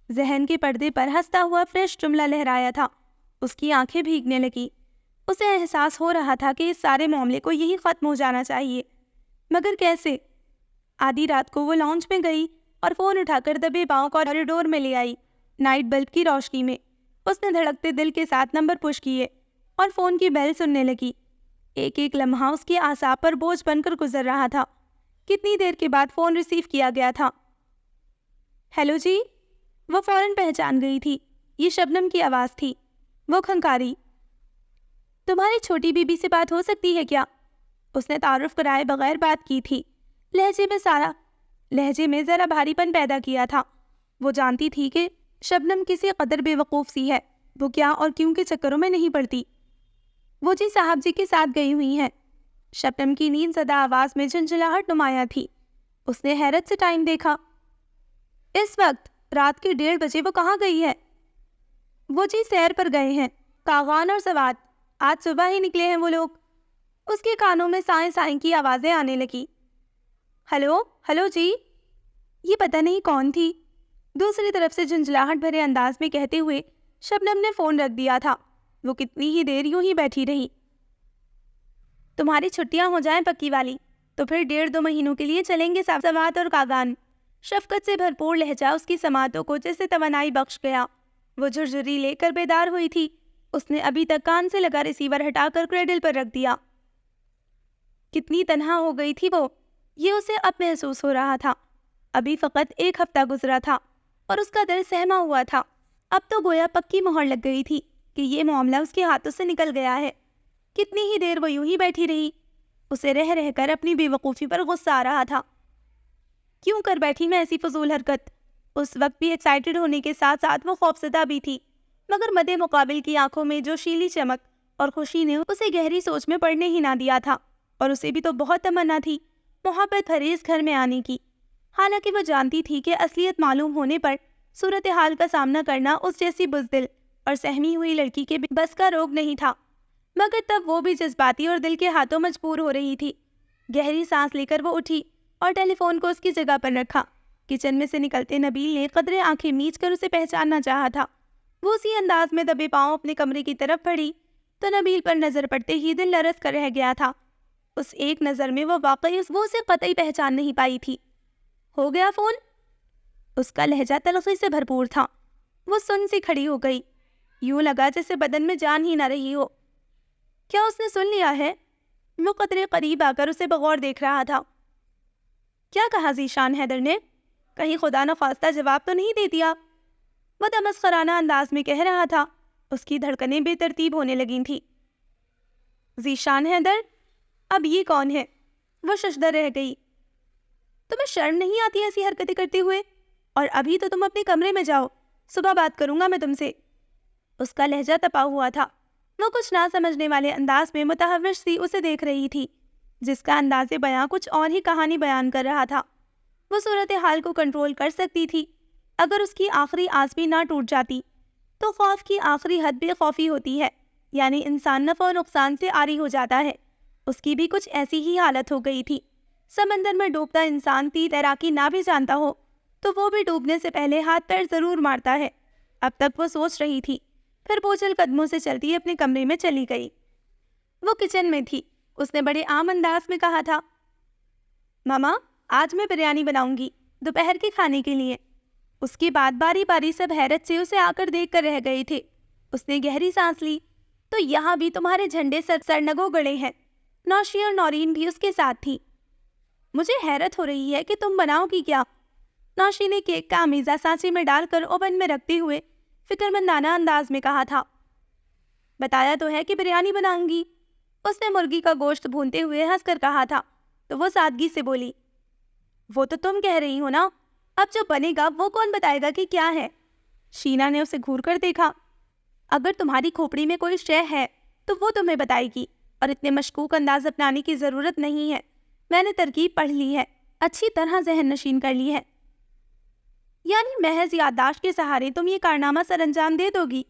ذہن کے پردے پر ہنستا ہوا فریش جملہ لہرایا تھا۔ اس کی آنکھیں بھیگنے لگی۔ اسے احساس ہو رہا تھا کہ اس سارے معاملے کو یہی ختم ہو جانا چاہیے، مگر کیسے؟ آدھی رات کو وہ لاؤنج میں گئی اور فون اٹھا کر دبے پاؤں کوریڈور میں لے آئی۔ نائٹ بلب کی روشنی میں اس نے دھڑکتے دل کے ساتھ نمبر پش کیے اور فون کی بیل سننے لگی۔ ایک ایک لمحہ اس کے اعصاب پر بوجھ بن کر گزر رہا تھا۔ کتنی دیر کے بعد فون ریسیو کیا گیا تھا۔ ہیلو جی؟ وہ فوراً پہچان گئی تھی۔ یہ شبنم کی آواز تھی۔ وہ کھنکاری، تمہاری چھوٹی بی بی سے بات ہو سکتی ہے کیا؟ اس نے تعارف کرائے بغیر بات کی تھی۔ لہجے میں ذرا بھاری پن پیدا کیا تھا۔ وہ جانتی تھی کہ شبنم کسی قدر بے وقوف سی ہے، وہ کیا اور کیوں کے چکروں میں نہیں پڑتی۔ وہ جی صاحب جی کے ساتھ گئی ہوئی ہیں۔ شبنم کی نیند زدہ آواز میں جھنجھلاہٹ نمایاں تھی۔ اس نے حیرت سے ٹائم دیکھا۔ اس وقت رات کے 1:30 بجے وہ کہاں گئی ہے؟ وہ جی سیر پر گئے ہیں، کاغان اور سوات، آج صبح ہی نکلے ہیں وہ لوگ۔ اس کے کانوں میں سائیں سائیں کی آوازیں آنے لگی۔ ہلو جی؟ یہ پتہ نہیں کون تھی، دوسری طرف سے جھنجھلاہٹ بھرے انداز میں کہتے ہوئے شبنم نے فون رکھ دیا تھا۔ وہ کتنی ہی دیر یوں ہی بیٹھی رہی۔ تمہاری چھٹیاں ہو جائیں پکی والی تو پھر 1.5-2 مہینوں کے لیے چلیں گے سوات اور کاغان۔ شفقت سے بھرپور لہجہ اس کی سماعتوں کو جیسے توانائی بخش گیا۔ وہ جھرجھری لے کر بیدار ہوئی تھی۔ اس نے ابھی تک کان سے لگا ریسیور ہٹا کر کریڈل پر رکھ دیا۔ کتنی تنہا ہو گئی تھی وہ، یہ اسے اب محسوس ہو رہا تھا۔ ابھی فقط 1 ہفتہ گزرا تھا اور اس کا دل سہما ہوا تھا۔ اب تو گویا پکی مہر لگ گئی تھی کہ یہ معاملہ اس کے ہاتھوں سے نکل گیا ہے۔ کتنی ہی دیر وہ یوں ہی بیٹھی رہی۔ اسے رہ رہ کر اپنی بے وقوفی پر غصہ آ رہا تھا۔ کیوں کر بیٹھی میں ایسی فضول حرکت؟ اس وقت بھی ایکسائٹڈ ہونے کے ساتھ ساتھ وہ خوفزدہ بھی تھی، مگر مدِ مقابل کی آنکھوں میں جو شیلی چمک اور خوشی نے اسے گہری سوچ میں پڑنے ہی نہ دیا تھا، اور اسے بھی تو بہت تمنا تھی محبت بھرے اس گھر میں آنے کی۔ حالانکہ وہ جانتی تھی کہ اصلیت معلوم ہونے پر صورتحال کا سامنا کرنا اس جیسی بزدل اور سہمی ہوئی لڑکی کے بس کا روگ نہیں تھا، مگر تب وہ بھی جذباتی اور دل کے ہاتھوں مجبور ہو رہی تھی۔ گہری سانس لے کر وہ اٹھی اور ٹیلی فون کو اس کی جگہ پر رکھا۔ کچن میں سے نکلتے نبیل نے قدرے آنکھیں میچ کر اسے پہچاننا چاہا تھا۔ وہ اسی انداز میں دبے پاؤں اپنے کمرے کی طرف بڑھی تو نبیل پر نظر پڑتے ہی دل لرز کر رہ گیا تھا۔ اس ایک نظر میں وہ واقعی اسے قطعی پہچان نہیں پائی تھی۔ ہو گیا فون؟ اس کا لہجہ تلخی سے بھرپور تھا۔ وہ سن سی کھڑی ہو گئی، یوں لگا جیسے بدن میں جان ہی نہ رہی ہو۔ کیا اس نے سن لیا ہے؟ وہ قدرے قریب آ کر اسے بغور دیکھ رہا تھا۔ کیا کہا ذیشان حیدر نے؟ کہیں خدا نخواستہ جواب تو نہیں دے دیا؟ وہ تمسخرانہ انداز میں کہہ رہا تھا۔ اس کی دھڑکنیں بے ترتیب ہونے لگی تھیں۔ ذیشان حیدر؟ اب یہ کون ہے؟ وہ ششدر رہ گئی۔ تمہیں شرم نہیں آتی ایسی حرکتیں کرتے ہوئے؟ اور ابھی تو تم اپنے کمرے میں جاؤ، صبح بات کروں گا میں تم سے۔ اس کا لہجہ تپا ہوا تھا۔ وہ کچھ نہ سمجھنے والے انداز میں متحوش سی اسے دیکھ رہی تھی، جس کا انداز بیاں کچھ اور ہی کہانی بیان کر رہا تھا۔ وہ صورتحال کو کنٹرول کر سکتی تھی، اگر اس کی آخری آس بھی نہ ٹوٹ جاتی تو خوف کی آخری حد بے خوفی ہوتی ہے، یعنی انسان نفع و نقصان سے عاری ہو جاتا ہے۔ اس کی بھی کچھ ایسی ہی حالت ہو گئی تھی۔ سمندر میں ڈوبتا انسان تیراکی نہ بھی جانتا ہو تو وہ بھی ڈوبنے سے پہلے ہاتھ پیر ضرور مارتا ہے۔ اب تک وہ سوچ رہی تھی، پھر بوجھل قدموں سے چلتی اپنے کمرے میں چلی گئی۔ وہ کچن میں تھی۔ اس نے بڑے عام انداز میں کہا تھا، ماما آج میں بریانی بناؤں گی دوپہر کے کھانے کے لیے۔ اس کی بات باری باری سب حیرت سے اسے آ کر دیکھ کر رہ گئے تھے۔ اس نے گہری سانس لی، تو یہاں بھی تمہارے جھنڈے سرنگوں گڑے ہیں۔ نوشی اور نورین بھی اس کے ساتھ تھی۔ مجھے حیرت ہو رہی ہے کہ تم بناؤ گی کیا؟ نوشی نے کیک کا امیزہ سانچے میں ڈال کر اوون میں رکھتے ہوئے فکرمندانہ انداز میں کہا تھا۔ بتایا تو ہے کہ بریانی بناؤں گی۔ اس نے مرغی کا گوشت بھونتے ہوئے ہنس کر کہا تھا، تو وہ سادگی سے بولی، وہ تو تم کہہ رہی ہو نا، اب جو بنے گا وہ کون بتائے گا کہ کیا ہے؟ شینا نے اسے گھور کر دیکھا۔ اگر تمہاری کھوپڑی میں کوئی شے ہے تو وہ تمہیں بتائے گی، اور اتنے مشکوک انداز اپنانے کی ضرورت نہیں ہے۔ میں نے ترکیب پڑھ لی ہے، اچھی طرح ذہن نشین کر لی ہے۔ یعنی محض یادداشت کے سہارے تم یہ کارنامہ سر انجام دے دو گی؟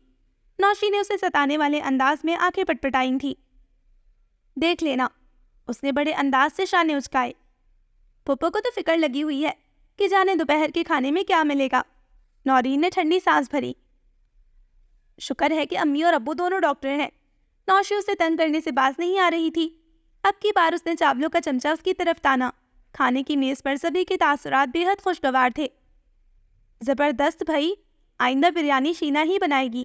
نوشی نے اسے ستانے والے انداز میں آنکھیں پٹپٹائیں تھی۔ دیکھ لینا۔ اس نے بڑے انداز سے شانے اچکائے۔ پھپھو کو تو فکر لگی ہوئی ہے کہ جانے دوپہر کے کھانے میں کیا ملے گا۔ نورین نے ٹھنڈی سانس بھری۔ شکر ہے کہ امی اور ابو دونوں ڈاکٹر ہیں۔ نوشی اسے تنگ کرنے سے باز نہیں آ رہی تھی۔ اب کی بار اس نے چاولوں کا چمچہ اس کی طرف تانا۔ کھانے کی میز پر سبھی کے تاثرات بے حد خوشگوار تھے۔ زبردست بھائی، آئندہ بریانی شینا ہی بنائے گی۔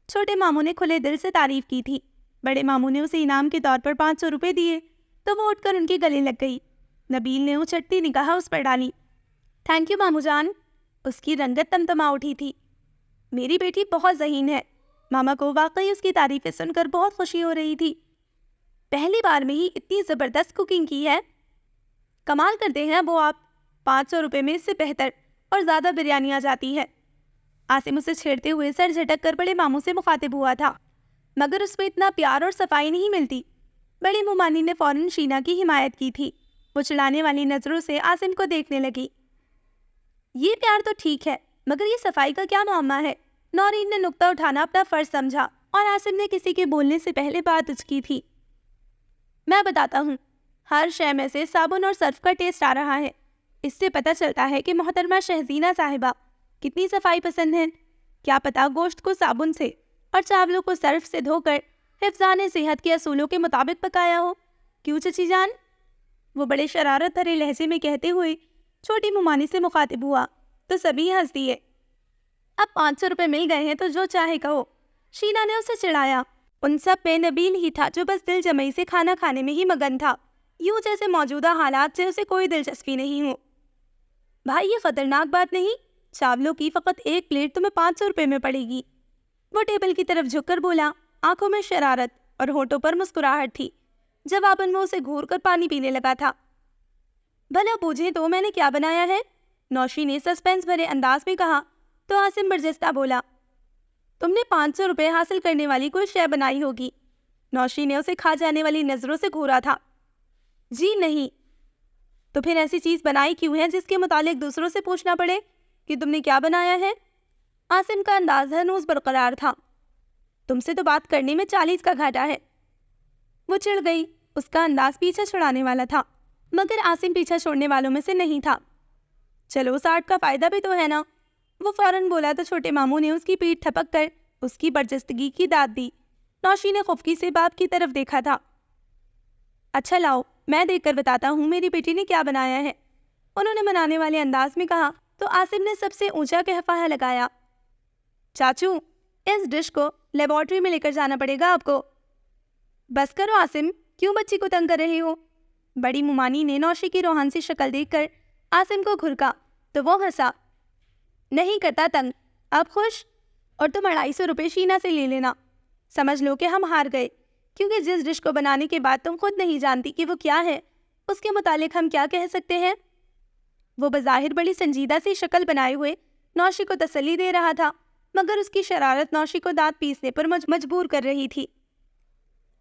چھوٹے ماموں نے کھلے دل سے تعریف کی تھی۔ بڑے ماموں نے اسے انعام کے طور پر 500 روپے دیے تو وہ اٹھ کر ان کے گلے لگ گئی۔ نبیل نے اچھٹتی نگاہ اس پر ڈالی۔ تھینک یو مامو جان۔ اس کی رنگت تمتما اٹھی تھی۔ میری بیٹی بہت ذہین ہے۔ ماما کو واقعی اس کی تعریفیں سن کر بہت خوشی ہو رہی تھی۔ پہلی بار میں ہی اتنی زبردست کوکنگ کی ہے۔ کمال کرتے ہیں وہ آپ۔ 500 روپے میں اس سے بہتر اور زیادہ بریانی آ جاتی ہے۔ عاصم اسے چھیڑتے ہوئے سر جھٹک کر بڑے ماموں سے مخاطب ہوا تھا، مگر اس میں اتنا پیار اور صفائی نہیں ملتی۔ بڑی ممانی نے فوراً شینا کی حمایت کی تھی۔ وہ چڑھانے والی نظروں سے عاصم کو دیکھنے لگی۔ یہ پیار تو ٹھیک ہے، مگر یہ صفائی کا کیا معاملہ ہے؟ نورین نے نقطہ اٹھانا اپنا فرض سمجھا، اور عاصم نے کسی کے بولنے سے پہلے بات اچکی تھی۔ میں بتاتا ہوں، ہر شے میں سے صابن اور سرف کا ٹیسٹ آ رہا ہے۔ اس سے پتہ چلتا ہے کہ محترمہ شہزینہ صاحبہ کتنی صفائی پسند ہیں۔ کیا پتہ گوشت کو صابن سے اور چاولوں کو سرف سے دھو کر حفظان صحت کے اصولوں کے مطابق پکایا ہو۔ کیوں چچی جان؟ وہ بڑے شرارت بھرے لہجے میں کہتے ہوئے چھوٹی ممانی سے مخاطب ہوا، تو سبھی ہنس دیے۔ اب 500 روپے مل گئے ہیں تو جو چاہے کہو۔ شینا نے اسے چڑھایا۔ ان سب میں نبیل ہی تھا جو بس دل جمعی سے کھانا کھانے میں ہی مگن تھا، یوں جیسے موجودہ حالات سے اسے کوئی دلچسپی نہیں ہو۔ بھائی یہ خطرناک بات نہیں؟ چاولوں کی فقط ایک پلیٹ تمہیں 500 روپے میں پڑے گی۔ وہ ٹیبل کی طرف جھک کر بولا، آنکھوں میں شرارت اور ہونٹوں پر مسکراہٹ تھی۔ جواباً وہ اسے گھور کر پانی پینے لگا تھا۔ بھلا بوجھے تو میں نے کیا بنایا ہے؟ نوشی نے سسپینس بھرے انداز میں کہا، تو عاصم برجستہ بولا، تم نے 500 روپے حاصل کرنے والی کوئی شے بنائی ہوگی۔ نوشی نے اسے کھا جانے والی نظروں سے گھورا تھا۔ جی نہیں۔ تو پھر ایسی چیز بنائی کیوں ہے جس کے متعلق دوسروں سے پوچھنا پڑے کہ تم نے کیا بنایا ہے؟ عاصم کا انداز ہنوز برقرار تھا۔ تم سے تو بات کرنے میں 40 کا گھاٹا ہے۔ وہ چڑھ گئی۔ اس کا انداز پیچھا چھڑانے والا تھا، مگر عاصم پیچھا چھوڑنے والوں میں سے نہیں تھا۔ چلو 60 کا فائدہ بھی تو ہے نا۔ وہ فوراً بولا تو چھوٹے ماموں نے اس کی پیٹھ تھپک کر اس کی برجستگی کی داد دی۔ نوشی نے خفکی سے باپ کی طرف دیکھا تھا۔ اچھا لاؤ میں دیکھ کر بتاتا ہوں میری بیٹی نے کیا بنایا ہے، انہوں نے منانے والے انداز میں کہا، تو عاصم نے سب سے اونچا کہفہ لگایا، چاچو اس ڈش کو لیبارٹری میں لے کر جانا پڑے گا آپ کو۔ بس کرو عاصم، کیوں بچی کو تنگ کر رہے ہو؟ بڑی ممانی نے نوشی کی روحان سی شکل دیکھ کر عاصم کو گھرکا تو وہ ہنسا۔ نہیں کرتا تنگ، اب خوش؟ اور تم 250 روپے شینا سے لے لینا۔ سمجھ لو کہ ہم ہار گئے، کیونکہ جس ڈش کو بنانے کے بعد تم خود نہیں جانتی کہ وہ کیا ہے، اس کے متعلق ہم کیا کہہ سکتے ہیں؟ وہ بظاہر بڑی سنجیدہ سی شکل بنائے ہوئے نوشی کو تسلی دے رہا تھا، مگر اس کی شرارت نوشی کو دانت پیسنے پر مجبور کر رہی تھی۔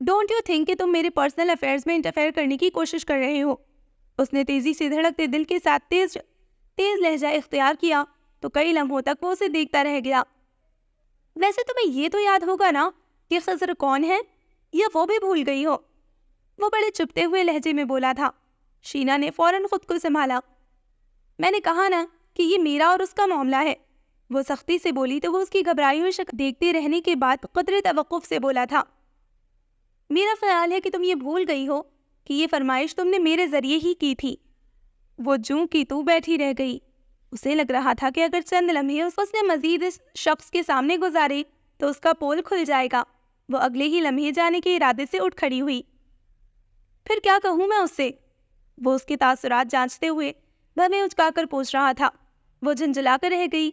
ڈونٹ یو تھنک کہ تم میرے پرسنل افیئرز میں انٹرفیئر کرنے کی کوشش کر رہے ہو؟ اس نے تیزی سے دھڑکتے دل کے ساتھ تیز لہجہ اختیار کیا تو کئی لمحوں تک وہ اسے دیکھتا رہ گیا۔ ویسے تمہیں یہ تو یاد ہوگا نا کہ خضر کون ہے، یا وہ بھی بھول گئی ہو؟ وہ بڑے چپتے ہوئے لہجے میں بولا تھا۔ شینا نے فوراً خود کو سنبھالا۔ میں نے کہا نا کہ یہ میرا اور اس کا معاملہ ہے، وہ سختی سے بولی تو وہ اس کی گھبرائی ہوئی شکل دیکھتے رہنے کے بعد قدرے توقف سے بولا تھا۔ میرا خیال ہے کہ تم یہ بھول گئی ہو کہ یہ فرمائش تم نے میرے ذریعے ہی کی تھی۔ وہ جوں کی تو بیٹھی رہ گئی۔ اسے لگ رہا تھا کہ اگر چند لمحے اس نے مزید اس شخص کے سامنے گزارے تو اس کا پول کھل جائے گا۔ وہ اگلے ہی لمحے جانے کے ارادے سے اٹھ کھڑی ہوئی۔ پھر کیا کہوں میں اس سے؟ وہ اس کے تاثرات جانچتے ہوئے بھویں اچکا کر پوچھ رہا تھا۔ وہ جھنجھلا کر رہ گئی۔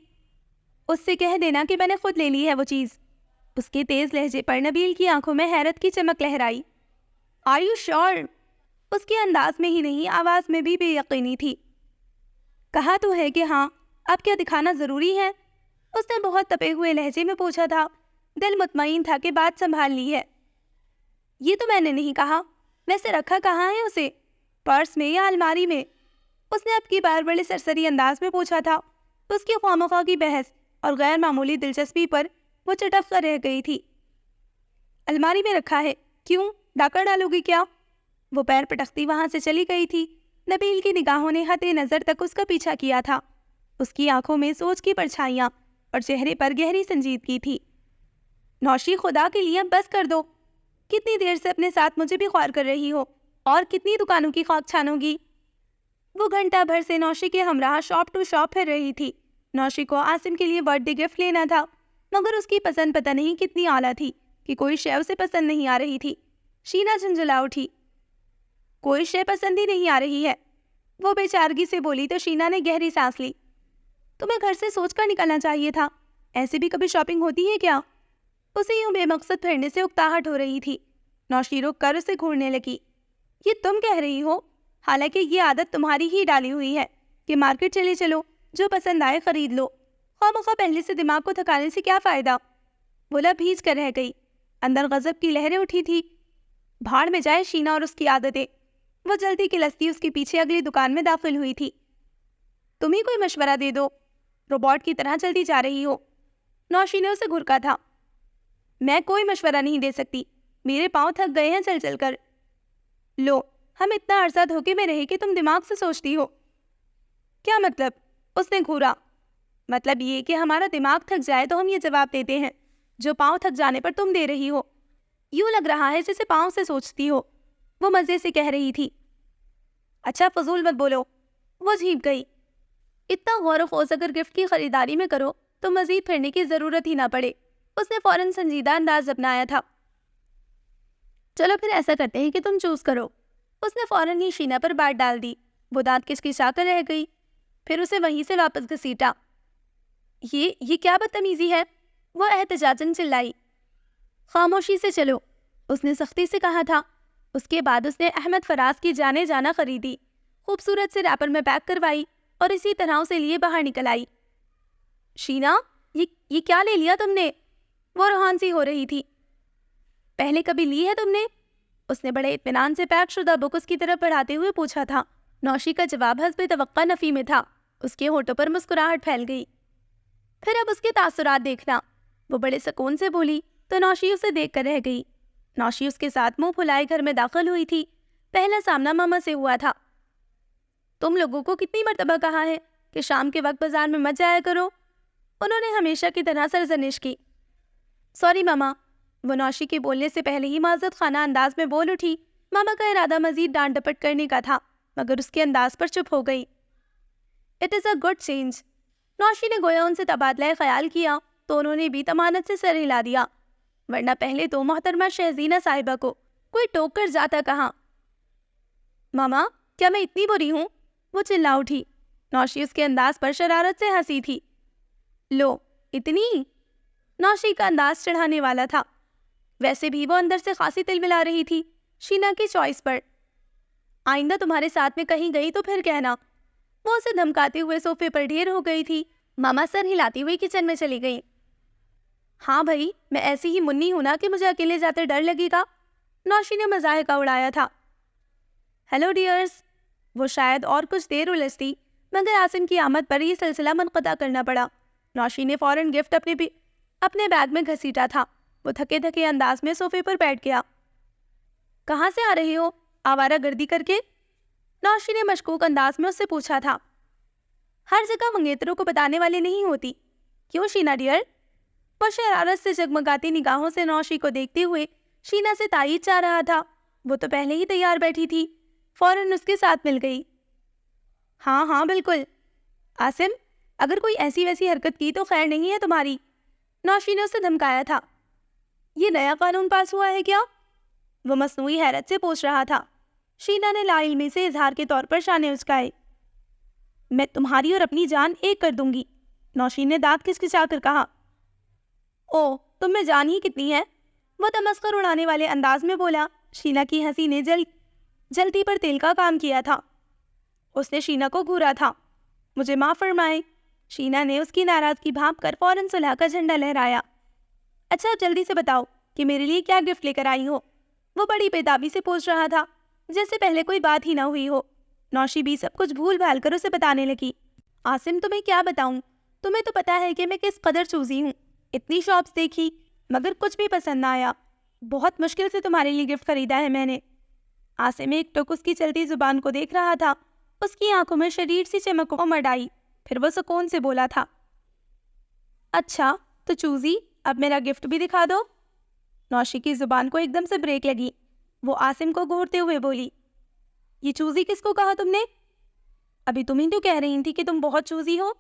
اس سے کہہ دینا کہ میں نے خود لے لی ہے وہ چیز۔ اس کے تیز لہجے پر نبیل کی آنکھوں میں حیرت کی چمک لہرائی۔ Are you sure? اس کے انداز میں ہی نہیں، آواز میں بھی بے یقینی تھی۔ کہا تو ہے کہ ہاں، اب کیا دکھانا ضروری ہے؟ اس نے بہت تپے ہوئے لہجے میں پوچھا تھا۔ دل مطمئن تھا کہ بات سنبھال لی ہے۔ یہ تو میں نے نہیں کہا۔ ویسے رکھا کہاں ہے اسے؟ پرس میں یا الماری میں؟ اس نے اب کی بار بڑے سرسری انداز میں پوچھا تھا۔ اس کی خواہ کی بحث اور غیر معمولی دلچسپی پر وہ چٹک کر رہ گئی تھی۔ الماری میں رکھا ہے؟ کیوں؟ ڈاکر ڈالو گی کیا؟ وہ پیر پٹکتی وہاں سے چلی گئی تھی۔ نبیل کی نگاہوں نے حد نظر تک اس کا پیچھا کیا تھا۔ اس کی آنکھوں میں سوچ کی پرچھائیاں اور چہرے پر گہری سنجیدگی تھی۔ نوشی، خدا کے لیے بس کر دو۔ کتنی دیر سے اپنے ساتھ مجھے بھی خوار کر رہی ہو، اور کتنی دکانوں کی خاک چھانو گی؟ وہ گھنٹہ بھر سے نوشی کے ہمراہ شاپ ٹو شاپ پھر رہی تھی۔ نوشی کو عاصم کے لیے برتھ ڈے گفٹ لینا تھا، مگر اس کی پسند پتہ نہیں کتنی اعلیٰ تھی کہ کوئی شے اسے پسند نہیں آ رہی تھی۔ شینا جھنجھلا اٹھی۔ کوئی شے پسند ہی نہیں آ رہی ہے، وہ بے چارگی سے بولی تو شینا نے گہری سانس لی۔ تمہیں گھر سے سوچ کر نکلنا چاہیے تھا، ایسے بھی کبھی شاپنگ ہوتی ہے کیا؟ اسے یوں بے مقصد پھرنے سے اکتاہٹ ہو رہی تھی۔ نوشی رک کر اسے گھورنے لگی۔ یہ تم کہہ رہی ہو، حالانکہ یہ عادت تمہاری ہی ڈالی ہوئی ہے کہ مارکیٹ چلے چلو، جو پسند آئے خرید لو۔ خواہ پہلے سے دماغ کو تھکانے سے کیا فائدہ؟ وہ لب بھیج کر رہ گئی۔ اندر غضب کی لہریں اٹھی تھی۔ بھاڑ میں جائے شینا اور اس کی عادتیں۔ وہ جلدی کی لستی اس کے پیچھے اگلی دکان میں داخل ہوئی تھی۔ تم ہی کوئی مشورہ دے دو، روبوٹ کی طرح چلتی جا رہی ہو۔ نوشی نے اسے گھرکا تھا۔ میں کوئی مشورہ نہیں دے سکتی، میرے پاؤں تھک گئے ہیں چل چل کر۔ لو، ہم اتنا عرصہ دھوکے میں رہے کہ تم دماغ سے سوچتی ہو۔ کیا مطلب؟ اس نے گھورا۔ مطلب یہ کہ ہمارا دماغ تھک جائے تو ہم یہ جواب دیتے ہیں جو پاؤں تھک جانے پر تم دے رہی ہو۔ یوں لگ رہا ہے جیسے پاؤں سے سوچتی ہو، وہ مزے سے کہہ رہی تھی۔ اچھا فضول مت بولو، وہ جھیپ گئی۔ اتنا غور و خوض اگر گفٹ کی خریداری میں کرو تو مزید پھرنے کی ضرورت ہی نہ پڑے۔ اس نے فوراً سنجیدہ انداز اپنایا تھا۔ چلو پھر ایسا کرتے ہیں کہ تم چوز کرو۔ اس نے فوراً ہی شینا پر بات ڈال دی۔ وہ دانت کچکچا کر رہ گئی، پھر اسے وہیں سے واپس گھسیٹا۔ یہ کیا بدتمیزی ہے؟ وہ احتجاجاً چلائی۔ خاموشی سے چلو، اس نے سختی سے کہا تھا۔ اس کے بعد اس نے احمد فراز کی جانے جانا خریدی، خوبصورت سے ریپر میں پیک کروائی اور اسی طرح اسے لیے باہر نکل آئی۔ شینا، یہ کیا لے لیا تم نے؟ وہ روحان سی ہو رہی تھی۔ پہلے کبھی لی ہے تم نے؟ اس نے بڑے اطمینان سے پیک شدہ بک اس کی طرف بڑھاتے ہوئے پوچھا تھا۔ نوشی کا جواب حسب توقع نفی میں تھا۔ اس کے ہونٹوں پر مسکراہٹ پھیل گئی۔ پھر اب اس کے تاثرات دیکھنا، وہ بڑے سکون سے بولی تو نوشی اسے دیکھ کر رہ گئی۔ نوشی اس کے ساتھ منہ پھلائے گھر میں داخل ہوئی تھی۔ پہلا سامنا ماما سے ہوا تھا۔ تم لوگوں کو کتنی مرتبہ کہا ہے کہ شام کے وقت بازار میں مت جایا کرو؟ انہوں نے ہمیشہ کی طرح سرزنش کی۔ سوری ماما، وہ نوشی کے بولنے سے پہلے ہی معذرت خانہ انداز میں بول اٹھی۔ ماما کا ارادہ مزید ڈانٹ ڈپٹ کرنے کا تھا، مگر اس کے انداز پر چپ ہو گئی۔ It is a good change. نوشی نے گویا ان سے تبادلہ خیال کیا تو انہوں نے بھی طمانت سے سر ہلا دیا، ورنہ پہلے تو محترمہ شہزینہ صاحبہ کو کوئی ٹوک کر جاتا کہاں۔ ماما، کیا میں اتنی بری ہوں؟ وہ چلا اٹھی۔ نوشی اس کے انداز پر شرارت سے ہنسی تھی۔ لو، اتنی؟ نوشی کا انداز چڑھانے والا تھا، ویسے بھی وہ اندر سے خاصی تل ملا رہی تھی شینا کی چوائس پر۔ آئندہ تمہارے ساتھ میں کہیں گئی تو پھر کہنا۔ وہ اسے دھمکاتے ہوئے صوفے پر ڈھیر ہو گئی تھی۔ ماما سر ہلاتی ہوئی کچن میں چلی گئی۔ ہاں بھائی، میں ایسی ہی منی ہوں نا کہ مجھے اکیلے جاتے ڈر لگے گا۔ نوشی نے مذاہقہ اڑایا تھا۔ ہیلو ڈیئرز۔ وہ شاید اور کچھ دیر الجھتی مگر عاصم کی آمد پر یہ سلسلہ منقطع کرنا پڑا۔ نوشی نے فوراً گفٹ اپنے بیگ میں گھسیٹا تھا۔ وہ تھکے تھکے انداز میں صوفے پر بیٹھ گیا۔ کہاں سے آ رہے ہو؟ آوارہ گردی کر کے؟ نوشی نے مشکوک انداز میں اس سے پوچھا تھا۔ ہر جگہ منگیتروں کو بتانے والی نہیں ہوتی، کیوں شینا ڈیئر؟ وہ شرارت سے جگمگاتی نگاہوں سے نوشی کو دیکھتے ہوئے شینا سے تائید چاہ رہا تھا۔ وہ تو پہلے ہی تیار بیٹھی تھی، فوراً اس کے ساتھ مل گئی۔ ہاں ہاں بالکل۔ عاصم، اگر کوئی ایسی ویسی حرکت کی تو خیر نہیں ہے تمہاری، نوشی نے اسے دھمکایا تھا۔ یہ نیا قانون پاس ہوا ہے کیا؟ وہ مصنوعی حیرت سے پوچھ رہا تھا۔ شینا نے لا علمی سے اظہار کے طور پر شانے اچکائے۔ میں تمہاری اور اپنی جان ایک کر دوں گی، نوشی نے دانت کھچکچا کر کہا۔ او، تم میں جان ہی کتنی ہے؟ وہ تمسخر اڑانے والے انداز میں بولا۔ شینا کی ہنسی نے جلتی پر تیل کا کام کیا تھا۔ اس نے شینا کو گھورا تھا۔ مجھے معاف فرمائے۔ شینا نے اس کی ناراضگی بھانپ کر فوراً صلح کا جھنڈا لہرایا۔ اچھا اب جلدی سے بتاؤ کہ میرے لیے کیا گفٹ لے کر آئی ہو؟ وہ بڑی بےتابی سے پوچھ رہا تھا، جیسے پہلے کوئی بات ہی نہ ہوئی ہو۔ نوشی بھی سب کچھ بھول بھال کر اسے بتانے لگی۔ عاصم، تمہیں کیا بتاؤں؟ تمہیں تو پتا ہے کہ میں کس قدر چوزی ہوں۔ اتنی شاپس دیکھی مگر کچھ بھی پسند نہ آیا۔ بہت مشکل سے تمہارے لیے گفٹ خریدا ہے میں نے۔ عاصم ایک ٹک اس کی چلتی زبان کو دیکھ رہا تھا۔ اس کی آنکھوں میں شدید سی چمک امڑ آئی۔ پھر وہ سکون سے بولا تھا، اچھا تو چوزی، اب میرا گفٹ بھی دکھا دو۔ نوشی کی زبان کو ایک دم سے بریک لگی۔ وہ عاصم کو گھورتے ہوئے بولی، یہ چوزی کس کو کہا تم نے؟ ابھی تم ہی تو کہہ رہی تھی کہ تم بہت چوزی ہو۔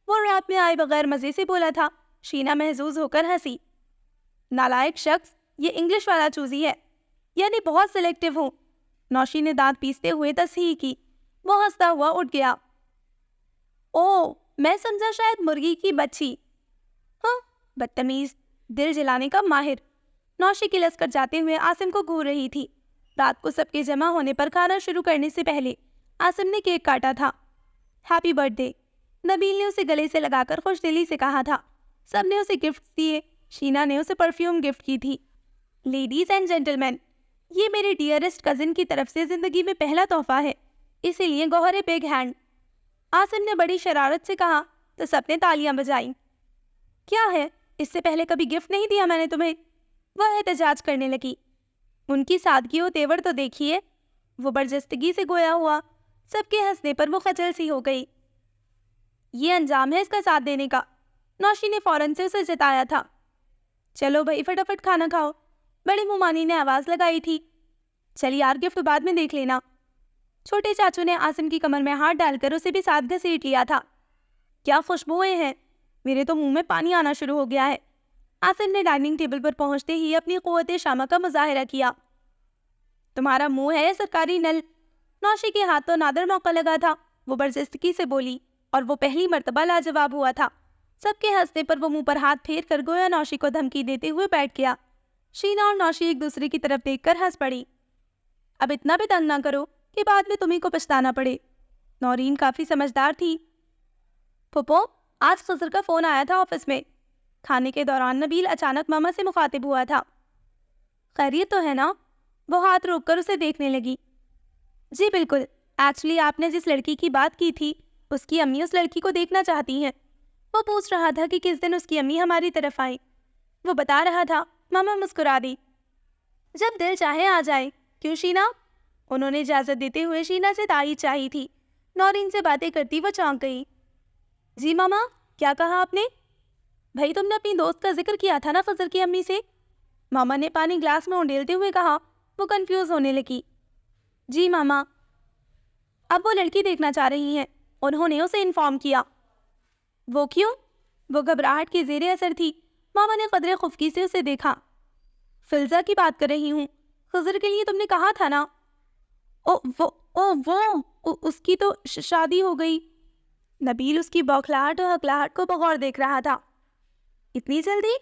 وہ رات میں آئے بغیر مزے سے بولا تھا۔ شینا محظوظ ہو کر ہنسی۔ نالائق شخص، یہ انگلش والا چوزی ہے، یعنی بہت سلیکٹیو ہوں۔ نوشی نے دانت پیستے ہوئے تصحیح کی۔ وہ ہنستا ہوا اٹھ گیا۔ او، میں سمجھا شاید مرغی کی بچی۔ ہاں، بدتمیز، دل جلانے کا ماہر۔ نوشی کلس کر جاتے ہوئے عاصم کو گھور رہی تھی۔ رات کو سب کے جمع ہونے پر کھانا شروع کرنے سے پہلے عاصم نے کیک کاٹا تھا۔ ہیپی برتھ ڈے، نبیل نے اسے گلے سے لگا کر خوش دلی سے کہا تھا۔ سب نے اسے گفٹ دیے۔ شینا نے اسے پرفیوم گفٹ کی تھی۔ لیڈیز اینڈ جینٹلمین، یہ میرے ڈیئرسٹ کزن کی طرف سے زندگی میں پہلا تحفہ ہے، اسی لیے گوہر بگ ہینڈ۔ عاصم نے بڑی شرارت سے کہا تو سب نے تالیاں بجائیں۔ کیا ہے، اس سے پہلے کبھی گفٹ نہیں دیا میں نے تمہیں؟ وہ احتجاج کرنے لگی۔ ان کی سادگی و تیور تو دیکھیے۔ وہ برجستگی سے گویا ہوا۔ سب کے ہنسنے پر وہ خجل سی ہو گئی۔ یہ انجام ہے اس کا ساتھ دینے کا، نوشی نے فوراً سے اسے جتایا تھا۔ چلو بھائی فٹافٹ کھانا کھاؤ، بڑی ممانی نے آواز لگائی تھی۔ چل یار، گفٹ بعد میں دیکھ لینا۔ چھوٹے چاچو نے عاصم کی کمر میں ہاتھ ڈال کر اسے بھی ساتھ گھسیٹ لیا تھا۔ کیا خوشبوئیں ہیں، میرے تو منہ میں پانی آنا شروع ہو گیا ہے۔ عاصم نے ڈائننگ ٹیبل پر پہنچتے ہی اپنی قوت شامہ کا مظاہرہ کیا۔ تمہارا منہ ہے سرکاری نل۔ نوشی کے ہاتھ تو نادر موقع لگا تھا۔ وہ برجستگی سے بولی اور وہ پہلی مرتبہ لاجواب ہوا تھا۔ سب کے ہنسنے پر وہ منہ پر ہاتھ پھیر کر گویا نوشی کو دھمکی دیتے ہوئے بیٹھ گیا۔ شینا اور نوشی ایک دوسرے کی طرف دیکھ کر ہنس پڑی۔ اب اتنا بھی تنگ نہ کرو کہ بعد میں تمہیں کو پچھتانا پڑے۔ نورین کافی سمجھدار تھی۔ پھپھو، آج خضر کا فون آیا تھا آفس میں۔ کھانے کے دوران نبیل اچانک ماما سے مخاطب ہوا تھا۔ خیریت تو ہے نا؟ وہ ہاتھ روک کر اسے دیکھنے لگی۔ جی بالکل، ایکچولی آپ نے جس لڑکی کی بات کی تھی اس کی امی اس لڑکی کو دیکھنا چاہتی ہیں۔ وہ پوچھ رہا تھا کہ کس دن اس کی امی ہماری طرف آئی۔ وہ بتا رہا تھا۔ ماما مسکرا دی۔ جب دل چاہے آ جائے، کیوں شینا؟ انہوں نے اجازت دیتے ہوئے شینا سے تائید چاہی تھی۔ نورین سے باتیں کرتی وہ چونک گئی۔ جی ماما، کیا کہا آپ نے؟ بھائی تم نے اپنی دوست کا ذکر کیا تھا نا خضر کی امی سے؟ ماما نے پانی گلاس میں اونڈیلتے ہوئے کہا۔ وہ کنفیوز ہونے لگی۔ جی ماما، اب وہ لڑکی دیکھنا چاہ رہی ہیں، انہوں نے اسے انفارم کیا۔ وہ کیوں؟ وہ گھبراہٹ کی زیر اثر تھی۔ ماما نے قدرے خفگی سے اسے دیکھا۔ فلزا کی بات کر رہی ہوں، خضر کے لیے تم نے کہا تھا نا۔ اس کی تو شادی ہو گئی۔ نبیل اس کی بوکھلاہٹ اور ہکلاہٹ کو بغور دیکھ رہا تھا۔ اتنی جلدی؟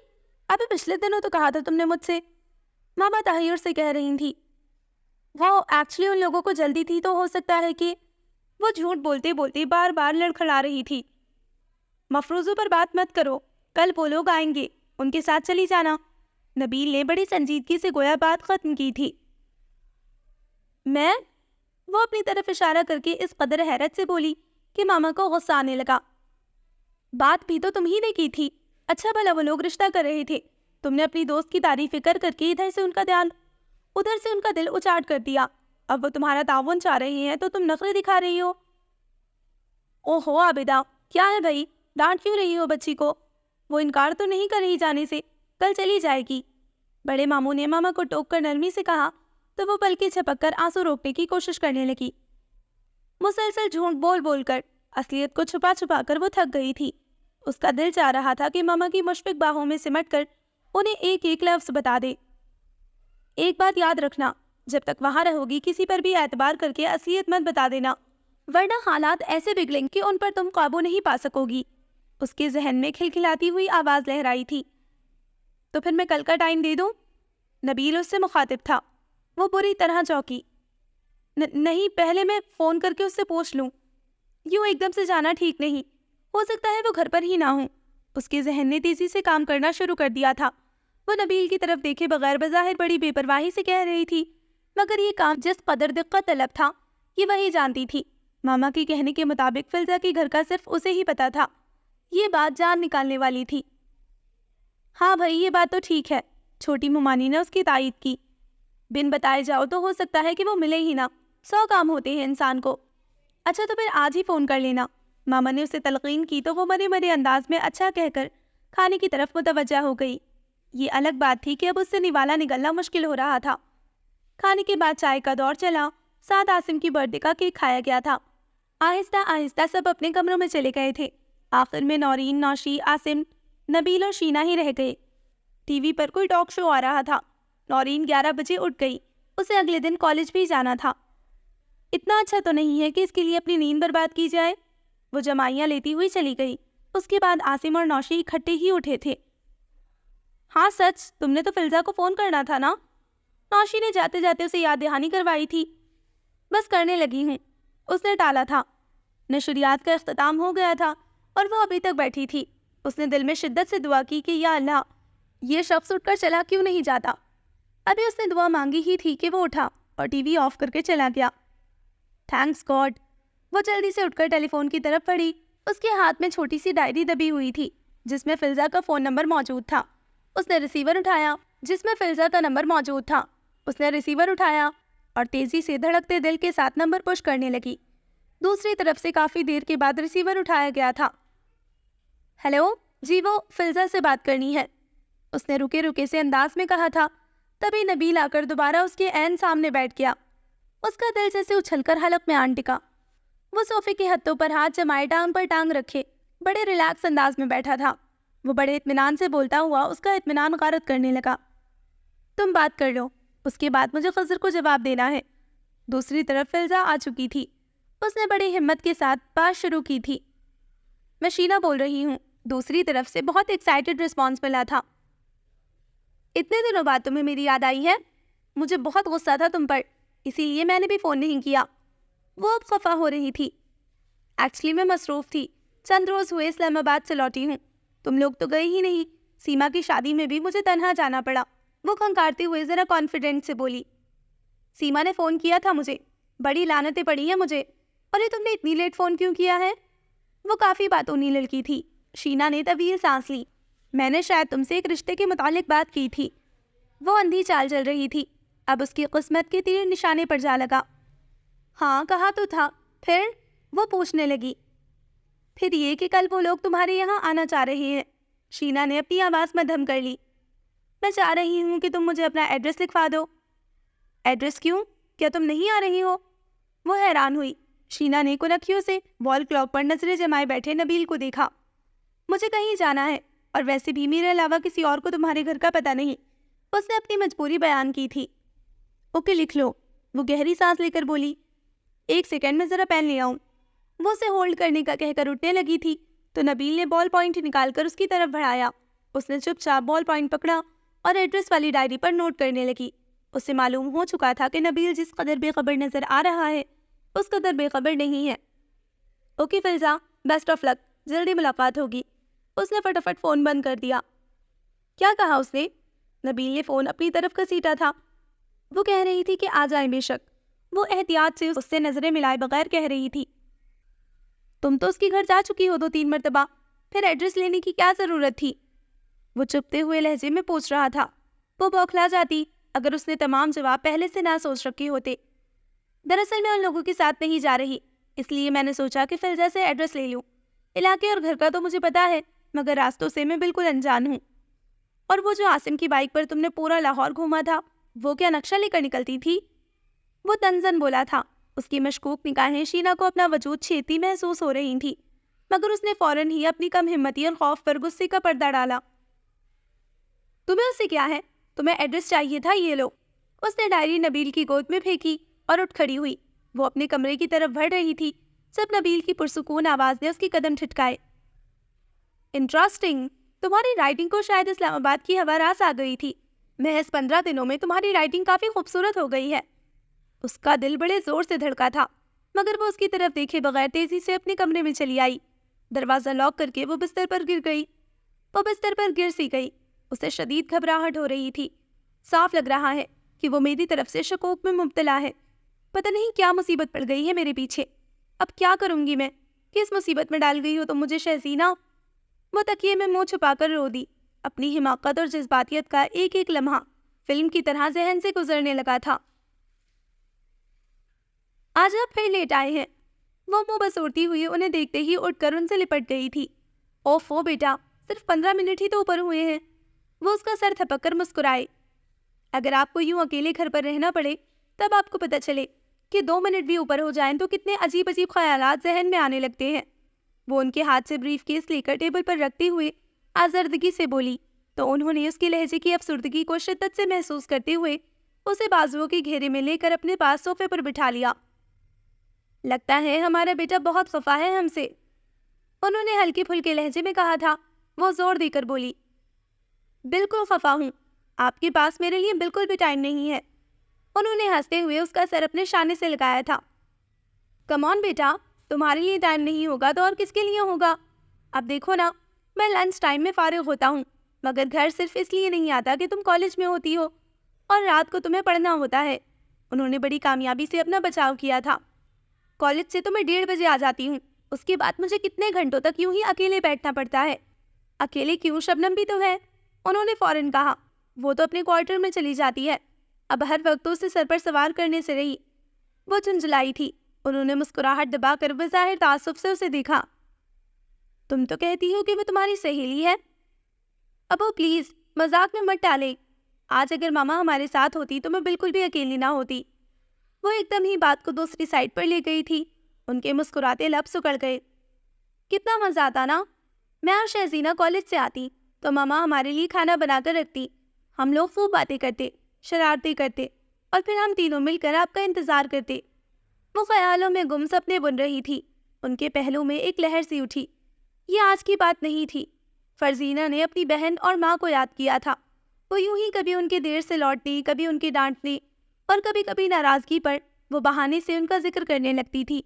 ابھی پچھلے دنوں تو کہا تھا تم نے مجھ سے، ماما تحیر سے کہہ رہی تھی۔ وہ ایکچولی ان لوگوں کو جلدی تھی تو ہو سکتا ہے کہ وہ جھوٹ بولتے بولتے بار بار لڑکھڑا رہی تھی۔ مفروضوں پر بات مت کرو، کل وہ لوگ آئیں گے، ان کے ساتھ چلی جانا۔ نبیل نے بڑی سنجیدگی سے گویا بات ختم کی تھی۔ میں؟ وہ اپنی طرف اشارہ کر کے اس قدر حیرت سے بولی کہ ماما کو غصہ آنے لگا۔ بات بھی تو تم ہی نے کی تھی۔ اچھا بھلا وہ لوگ رشتہ کر رہے تھے، تم نے اپنی دوست کی تعریفیں کر کر کے ادھر سے ان کا دھیان، ادھر سے ان کا دل اچاٹ کر دیا۔ اب وہ تمہارا تعاون چاہ رہے ہیں تو تم نخرے دکھا رہی ہو۔ اوہو عابدہ، کیا ہے بھائی، ڈانٹ کیوں رہی ہو بچی کو؟ وہ انکار تو نہیں کر رہی جانے سے، کل چلی جائے گی۔ بڑے ماموں نے ماما کو ٹوک کر نرمی سے کہا تو وہ پلکیں جھپک کر آنسو روکنے کی کوشش کرنے لگی۔ مسلسل جھوٹ بول بول کر اصلیت کو چھپا چھپا کر وہ تھک گئی تھی۔ اس کا دل چاہ رہا تھا کہ ماما کی مشفق باہوں میں سمٹ کر انہیں ایک ایک لفظ بتا دے۔ ایک بات یاد رکھنا، جب تک وہاں رہو گی کسی پر بھی اعتبار کر کے اصلیت مت بتا دینا، ورنہ حالات ایسے بگڑیں کہ ان پر تم قابو نہیں پا سکو گی۔ اس کے ذہن میں کھلکھلاتی ہوئی آواز لہرائی تھی۔ تو پھر میں کل کا ٹائم دے دوں؟ نبیل اس سے مخاطب تھا۔ وہ بری طرح چونکی۔ نہیں، پہلے میں فون کر کے اس سے پوچھ لوں، یوں ایک دم سے جانا ٹھیک نہیں، ہو سکتا ہے وہ گھر پر ہی نہ ہوں۔ اس کے ذہن نے تیزی سے کام کرنا شروع کر دیا تھا۔ وہ نبیل کی طرف دیکھے بغیر بظاہر بڑی بے پرواہی سے کہہ رہی تھی، مگر یہ کام جس قدر دقت طلب تھا یہ وہی جانتی تھی۔ ماما کے کہنے کے مطابق فلزہ کے گھر کا صرف اسے ہی پتا تھا۔ یہ بات جان نکالنے والی تھی۔ ہاں بھائی، یہ بات تو ٹھیک ہے، چھوٹی ممانی نے اس کی تائید کی۔ بن بتائے جاؤ تو ہو سکتا ہے کہ وہ ملے ہی نہ، 100 کام ہوتے ہیں انسان کو۔ اچھا تو پھر آج ہی فون کر لینا۔ ماما نے اسے تلقین کی تو وہ مرے مرے انداز میں اچھا کہہ کر کھانے کی طرف متوجہ ہو گئی۔ یہ الگ بات تھی کہ اب اس سے نوالا نگلنا مشکل ہو رہا تھا۔ کھانے کے بعد چائے کا دور چلا، ساتھ عاصم کی برتھ ڈے کا کیک کھایا گیا تھا۔ آہستہ آہستہ سب اپنے کمروں میں چلے گئے تھے۔ آخر میں نورین، نوشی، عاصم، نبیل اور شینا ہی رہ گئے۔ ٹی وی پر کوئی ٹاک شو آ رہا تھا۔ نورین 11 بجے اٹھ گئی، اسے اگلے دن کالج بھی جانا تھا۔ اتنا اچھا تو نہیں ہے کہ اس کے لیے اپنی نیند برباد کی جائے۔ وہ جمائیاں لیتی ہوئی چلی گئی۔ اس کے بعد عاصم اور نوشی اکٹھے ہی اٹھے تھے۔ ہاں سچ، تم نے تو فلزہ کو فون کرنا تھا نا؟ نوشی نے جاتے جاتے اسے یاد دہانی کروائی تھی۔ بس کرنے لگی ہوں، اس نے ٹالا تھا۔ نشریات کا اختتام ہو گیا تھا اور وہ ابھی تک بیٹھی تھی۔ اس نے دل میں شدت سے دعا کی کہ یا اللہ، یہ شخص اٹھ کر چلا کیوں نہیں جاتا۔ ابھی اس نے دعا مانگی ہی تھی کہ وہ اٹھا اور ٹی وی آف کر کے چلا گیا۔ Thanks God. وہ جلدی سے اٹھ کر ٹیلی فون کی طرف بڑھی۔ اس کے ہاتھ میں چھوٹی سی ڈائری دبی ہوئی تھی جس میں فلزہ کا فون نمبر موجود تھا۔ اس نے ریسیور اٹھایا اور تیزی سے دھڑکتے دل کے ساتھ نمبر پش کرنے لگی۔ دوسری طرف سے کافی دیر کے بعد ریسیور اٹھایا گیا تھا۔ ہیلو، جی وہ فلزہ سے بات کرنی ہے، اس نے رکے رکے سے انداز میں کہا تھا۔ تبھی نبیل آ کر دوبارہ اس کے عین سامنے بیٹھ گیا۔ اس کا دل جیسے اچھل کر حلق میں آن ٹکا۔ وہ صوفے کے ہتھوں پر ہاتھ جمائے ٹانگ پر ٹانگ رکھے بڑے ریلیکس انداز میں بیٹھا تھا۔ وہ بڑے اطمینان سے بولتا ہوا اس کا اطمینان غارت کرنے لگا۔ تم بات کر لو، اس کے بعد مجھے خضر کو جواب دینا ہے۔ دوسری طرف فلزہ آ چکی تھی۔ اس نے بڑی ہمت کے ساتھ بات شروع کی تھی۔ میں شینا بول رہی ہوں۔ دوسری طرف سے بہت ایکسائٹڈ رسپانس ملا تھا۔ اتنے دنوں بعد تمہیں میری یاد آئی ہے؟ مجھے بہت غصہ تھا تم پر، اسی لیے میں نے بھی فون نہیں کیا۔ وہ اب خفا ہو رہی تھی۔ ایکچولی میں مصروف تھی، چند روز ہوئے اسلام آباد سے لوٹی ہوں۔ تم لوگ تو گئے ہی نہیں، سیما کی شادی میں بھی مجھے تنہا جانا پڑا۔ وہ کھنکارتے ہوئے ذرا کانفیڈنٹ سے بولی۔ سیما نے فون کیا تھا مجھے، بڑی لعنتیں پڑی ہیں مجھے۔ اور یہ تم نے اتنی لیٹ فون کیوں کیا ہے؟ وہ کافی باتونی لڑکی تھی۔ شینا نے طویل سانس لی۔ میں نے شاید تم سے ایک رشتے کے متعلق بات کی تھی۔ وہ اندھی چال چل رہی تھی، اب اس کی قسمت کے تیر نشانے پر جا لگا۔ ہاں کہا تو تھا، پھر؟ وہ پوچھنے لگی۔ پھر یہ کہ کل وہ لوگ تمہارے یہاں آنا چاہ رہے ہیں۔ شینا نے اپنی آواز مدھم کر لی۔ میں چاہ رہی ہوں کہ تم مجھے اپنا ایڈریس لکھوا دو۔ ایڈریس کیوں؟ کیا تم نہیں آ رہی ہو؟ وہ حیران ہوئی۔ شینا نے کنکھیوں سے وال کلاک پر نظریں جمائے بیٹھے نبیل کو دیکھا۔ مجھے کہیں جانا ہے، اور ویسے بھی میرے علاوہ کسی اور کو تمہارے گھر کا پتہ نہیں۔ اس نے اپنی مجبوری بیان کی تھی۔ اوکے لکھ لو، وہ گہری سانس لے کر بولی۔ 1 سیکنڈ میں ذرا پین لے آؤں۔ وہ اسے ہولڈ کرنے کا کہہ کر اٹھنے لگی تھی تو نبیل نے بال پوائنٹ نکال کر اس کی طرف بڑھایا۔ اس نے چپ چاپ بال پوائنٹ پکڑا اور ایڈریس والی ڈائری پر نوٹ کرنے لگی۔ اس سے معلوم ہو چکا تھا کہ نبیل جس قدر بے خبر نظر آ رہا ہے اس قدر بے خبر نہیں ہے۔ اوکے فلزہ، بیسٹ آف لک، جلدی ملاقات ہوگی۔ اس نے فٹافٹ فون بند کر دیا۔ کیا کہا اس نے؟ نبیل نے فون اپنی طرف گھسیٹا تھا۔ وہ کہہ رہی تھی کہ آ جائیں بے شک۔ وہ احتیاط سے اس سے نظریں ملائے بغیر کہہ رہی تھی، تم تو اس کے گھر جا چکی ہو 2-3 مرتبہ، پھر ایڈریس لینے کی کیا ضرورت تھی؟ وہ چپتے ہوئے لہجے میں پوچھ رہا تھا۔ وہ بوکھلا جاتی اگر اس نے تمام جواب پہلے سے نہ سوچ رکھے ہوتے۔ دراصل میں ان لوگوں کے ساتھ نہیں جا رہی، اس لیے میں نے سوچا کہ فلزہ سے ایڈریس لے لوں۔ علاقے اور گھر کا تو مجھے پتا ہے، مگر راستوں سے میں بالکل انجان ہوں۔ اور وہ جو عاصم کی بائک پر تم نے پورا لاہور گھوما تھا، وہ کیا نقشہ لے کر نکلتی تھی؟ وہ تنزن بولا تھا۔ اس کی مشکوک نگاہیں شینا کو اپنا وجود چھیدتی محسوس ہو رہی تھی، مگر اس نے فوراً ہی اپنی کم ہمتی اور خوف پر غصے کا پردہ ڈالا۔ تمہیں اس سے کیا ہے؟ تمہیں ایڈریس چاہیے تھا، یہ لو۔ اس نے ڈائری نبیل کی گود میں پھینکی اور اٹھ کھڑی ہوئی۔ وہ اپنے کمرے کی طرف بڑھ رہی تھی جب نبیل کی پرسکون آواز نے اس کے قدم ٹھٹکائے۔ انٹرسٹنگ، تمہاری رائٹنگ کو شاید اسلام آباد کی ہوا راس آ گئی تھی۔ محض 15 دنوں میں تمہاری رائٹنگ کافی خوبصورت ہو گئی ہے۔ اس کا دل بڑے زور سے دھڑکا تھا، مگر وہ اس کی طرف دیکھے بغیر تیزی سے اپنے کمرے میں چلی آئی۔ دروازہ لاک کر کے وہ بستر پر گر سی گئی۔ اسے شدید گھبراہٹ ہو رہی تھی۔ صاف لگ رہا ہے کہ وہ میری طرف سے شکوک میں مبتلا ہے۔ پتہ نہیں کیا مصیبت پڑ گئی ہے میرے پیچھے۔ اب کیا کروں گی میں؟ کس مصیبت میں ڈال گئی ہو تم مجھے شہزینہ؟ وہ تکیے میں منہ چھپا کر رو دی۔ اپنی حماقت اور جذباتیت کا ایک ایک لمحہ فلم کی طرح ذہن سے گزرنے لگا تھا۔ آج آپ پھر لیٹ آئے ہیں۔ وہ منہ بسورتی ہوئی انہیں دیکھتے ہی اٹھ کر ان سے لپٹ گئی تھی۔ اوفو بیٹا، صرف 15 منٹ ہی تو اوپر ہوئے ہیں۔ وہ اس کا سر تھپک کر مسکرائے۔ اگر آپ کو یوں اکیلے گھر پر رہنا پڑے تب آپ کو پتہ چلے کہ 2 منٹ بھی اوپر ہو جائیں تو کتنے عجیب عجیب خیالات ذہن میں آنے لگتے ہیں۔ وہ ان کے ہاتھ سے بریف کیس لے کر ٹیبل پر رکھتے ہوئے آزردگی سے بولی تو انہوں نے اس کے لہجے کی افسردگی کو شدت سے محسوس کرتے ہوئے اسے بازوؤں کے گھیرے میں لے کر اپنے پاس صوفے پر بٹھا لیا۔ لگتا ہے ہمارا بیٹا بہت خفا ہے ہم سے، انہوں نے ہلکے پھلکے لہجے میں کہا تھا۔ وہ زور دے کر بولی، بالکل خفا ہوں، آپ کے پاس میرے لیے بالکل بھی ٹائم نہیں ہے۔ انہوں نے ہنستے ہوئے اس کا سر اپنے شانے سے لگایا تھا۔ کم آن بیٹا، تمہارے لیے ٹائم نہیں ہوگا تو اور کس کے لیے ہوگا؟ اب دیکھو نا، میں لنچ ٹائم میں فارغ ہوتا ہوں، مگر گھر صرف اس لیے نہیں آتا کہ تم کالج میں ہوتی ہو اور رات کو تمہیں پڑھنا ہوتا ہے۔ انہوں نے بڑی کامیابی سے اپنا بچاؤ کیا تھا۔ کالج سے تو میں 1:30 بجے آ جاتی ہوں، اس کے بعد مجھے کتنے گھنٹوں تک یوں ہی اکیلے بیٹھنا پڑتا ہے۔ اکیلے کیوں؟ شبنم بھی تو ہے، انہوں نے فوراً کہا۔ وہ تو اپنے کوارٹر میں چلی جاتی ہے، اب ہر وقت تو اسے سر پر سوار کرنے سے رہی۔ وہ جھنجھلائی تھی۔ انہوں نے مسکراہٹ دبا کر بظاہر تعصب سے اسے دیکھا۔ تم تو کہتی ہو کہ وہ تمہاری سہیلی ہے۔ ابو پلیز مذاق میں مت ڈالے، آج اگر ماما ہمارے ساتھ ہوتی تو میں بالکل بھی اکیلی نہ ہوتی۔ وہ ایک دم ہی بات کو دوسری سائڈ پر لے گئی تھی۔ ان کے مسکراتے لب سکڑ گئے۔ کتنا مزہ آتا نا، میں اور شہزینہ کالج سے آتی تو ماما ہمارے لیے کھانا بنا کر رکھتی، ہم لوگ خوب باتیں کرتے، شرارتیں کرتے، اور پھر ہم تینوں مل کر آپ کا انتظار کرتے۔ وہ خیالوں میں گم سپنے بن رہی تھی۔ ان کے پہلو میں ایک لہر سی اٹھی۔ یہ آج کی بات نہیں تھی۔ فرزینہ نے اپنی بہن اور ماں کو یاد کیا تھا۔ وہ یوں ہی کبھی ان کے دیر سے لوٹنے، کبھی ان کے ڈانٹنے اور کبھی کبھی ناراضگی پر وہ بہانے سے ان کا ذکر کرنے لگتی تھی،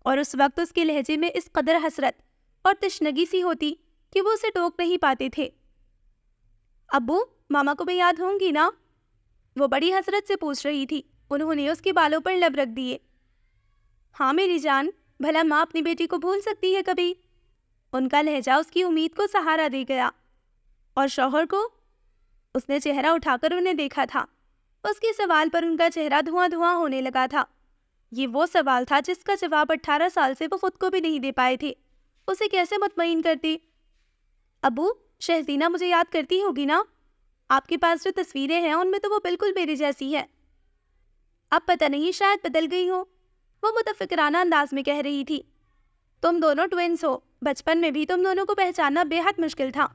اور اس وقت اس کے لہجے میں اس قدر حسرت اور تشنگی سی ہوتی کہ وہ اسے ٹوک نہیں پاتے تھے۔ ابو، ماما کو بھی یاد ہوں گی نا؟ وہ بڑی حسرت سے پوچھ رہی تھی۔ انہوں نے اس کے بالوں پر لب رکھ دیے۔ ہاں میری جان، بھلا ماں اپنی بیٹی کو بھول سکتی ہے کبھی؟ ان کا لہجہ اس کی امید کو سہارا دے گیا۔ اور شوہر کو؟ اس نے چہرہ اٹھا کر انہیں دیکھا تھا۔ اس کے سوال پر ان کا چہرہ دھواں دھواں ہونے لگا تھا۔ یہ وہ سوال تھا جس کا جواب 18 سال سے وہ خود کو بھی نہیں دے پائے تھے۔ اسے کیسے مطمئن کرتی؟ ابو، شہزینہ مجھے یاد کرتی ہوگی نا؟ آپ کے پاس جو تصویریں ہیں ان میں تو وہ بالکل میری جیسی ہے۔ اب پتہ نہیں شاید بدل گئی ہو، وہ متفکرانہ انداز میں کہہ رہی تھی۔ تم دونوں ٹوینس ہو، بچپن میں بھی تم دونوں کو پہچاننا بے حد مشکل تھا۔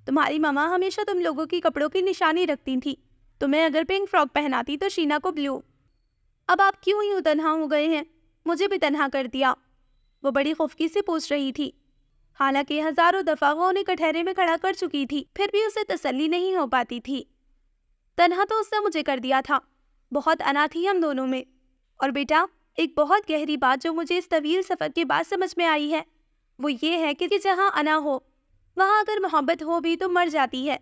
تمہاری ماما ہمیشہ تم لوگوں کی کپڑوں کی نشانی رکھتی تھی۔ تمہیں اگر پنک فراک پہناتی تو شینا کو بلو۔ اب آپ کیوں یوں تنہا ہو گئے ہیں؟ مجھے بھی تنہا کر دیا، وہ بڑی خفگی سے پوچھ رہی تھی۔ حالانکہ ہزاروں دفعہ وہ انہیں کٹہرے میں کھڑا کر چکی تھی، پھر بھی اسے تسلی نہیں ہو پاتی تھی۔ تنہا تو اس نے مجھے کر دیا تھا، بہت انا تھی ہم دونوں میں۔ اور بیٹا، ایک بہت گہری بات جو مجھے اس طویل سفر کے بعد سمجھ میں آئی ہے، وہ یہ ہے کہ جہاں انا ہو وہاں اگر محبت ہو بھی تو مر جاتی ہے۔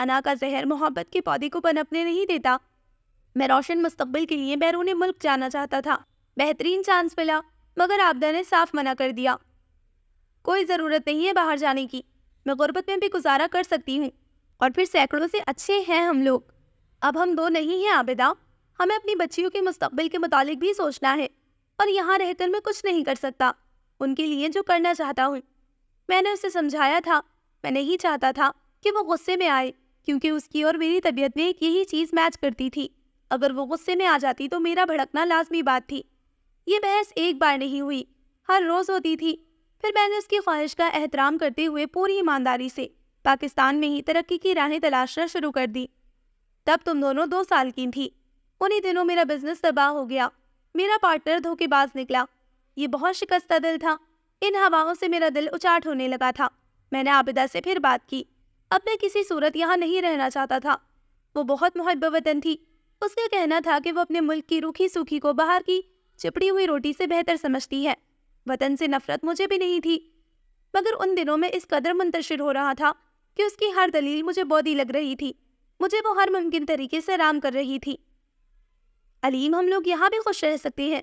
انا کا زہر محبت کے پودے کو پنپنے نہیں دیتا۔ میں روشن مستقبل کے لیے بیرون ملک جانا چاہتا تھا۔ بہترین چانس ملا، مگر عابدہ نے صاف منع کر دیا۔ کوئی ضرورت نہیں ہے باہر جانے کی، میں غربت میں بھی گزارا کر سکتی ہوں، اور پھر سینکڑوں سے اچھے ہیں ہم لوگ۔ اب ہم دو نہیں ہیں عابدہ، ہمیں اپنی بچیوں کے مستقبل کے متعلق بھی سوچنا ہے، اور یہاں رہ کر میں کچھ نہیں کر سکتا ان کے لیے جو کرنا چاہتا ہوں۔ میں نے اسے سمجھایا تھا، میں نہیں چاہتا تھا کہ وہ غصے میں آئے، کیونکہ اس کی اور میری طبیعت میں ایک یہی چیز میچ کرتی تھی۔ اگر وہ غصے میں آ جاتی تو میرا بھڑکنا لازمی بات تھی۔ یہ بحث ایک بار نہیں ہوئی، ہر روز ہوتی تھی۔ پھر میں نے اس کی خواہش کا احترام کرتے ہوئے پوری ایمانداری سے پاکستان میں ہی ترقی کی راہیں تلاشنا شروع کر دی۔ تب تم دونوں 2 سال کی تھی۔ انہی دنوں میرا بزنس تباہ ہو گیا، میرا پارٹنر دھوکے باز نکلا۔ یہ بہت شکستہ دل تھا، ان ہواؤں سے میرا دل اچاٹ ہونے لگا تھا۔ میں نے عابدہ سے پھر بات کی، اب میں کسی صورت یہاں نہیں رہنا چاہتا تھا۔ وہ بہت محب وطن تھی، اس کا کہنا تھا کہ وہ اپنے ملک کی روکھی سوکھی کو باہر کی چپڑی ہوئی روٹی سے بہتر سمجھتی ہے۔ وطن سے نفرت مجھے بھی نہیں تھی، مگر ان دنوں میں اس قدر منتشر ہو رہا تھا کہ اس کی ہر دلیل مجھے بودی لگ رہی تھی، مجھے وہ ہر ممکن طریقے سے رام کر رہی تھی۔ علیم، ہم لوگ یہاں بھی خوش رہ سکتے ہیں،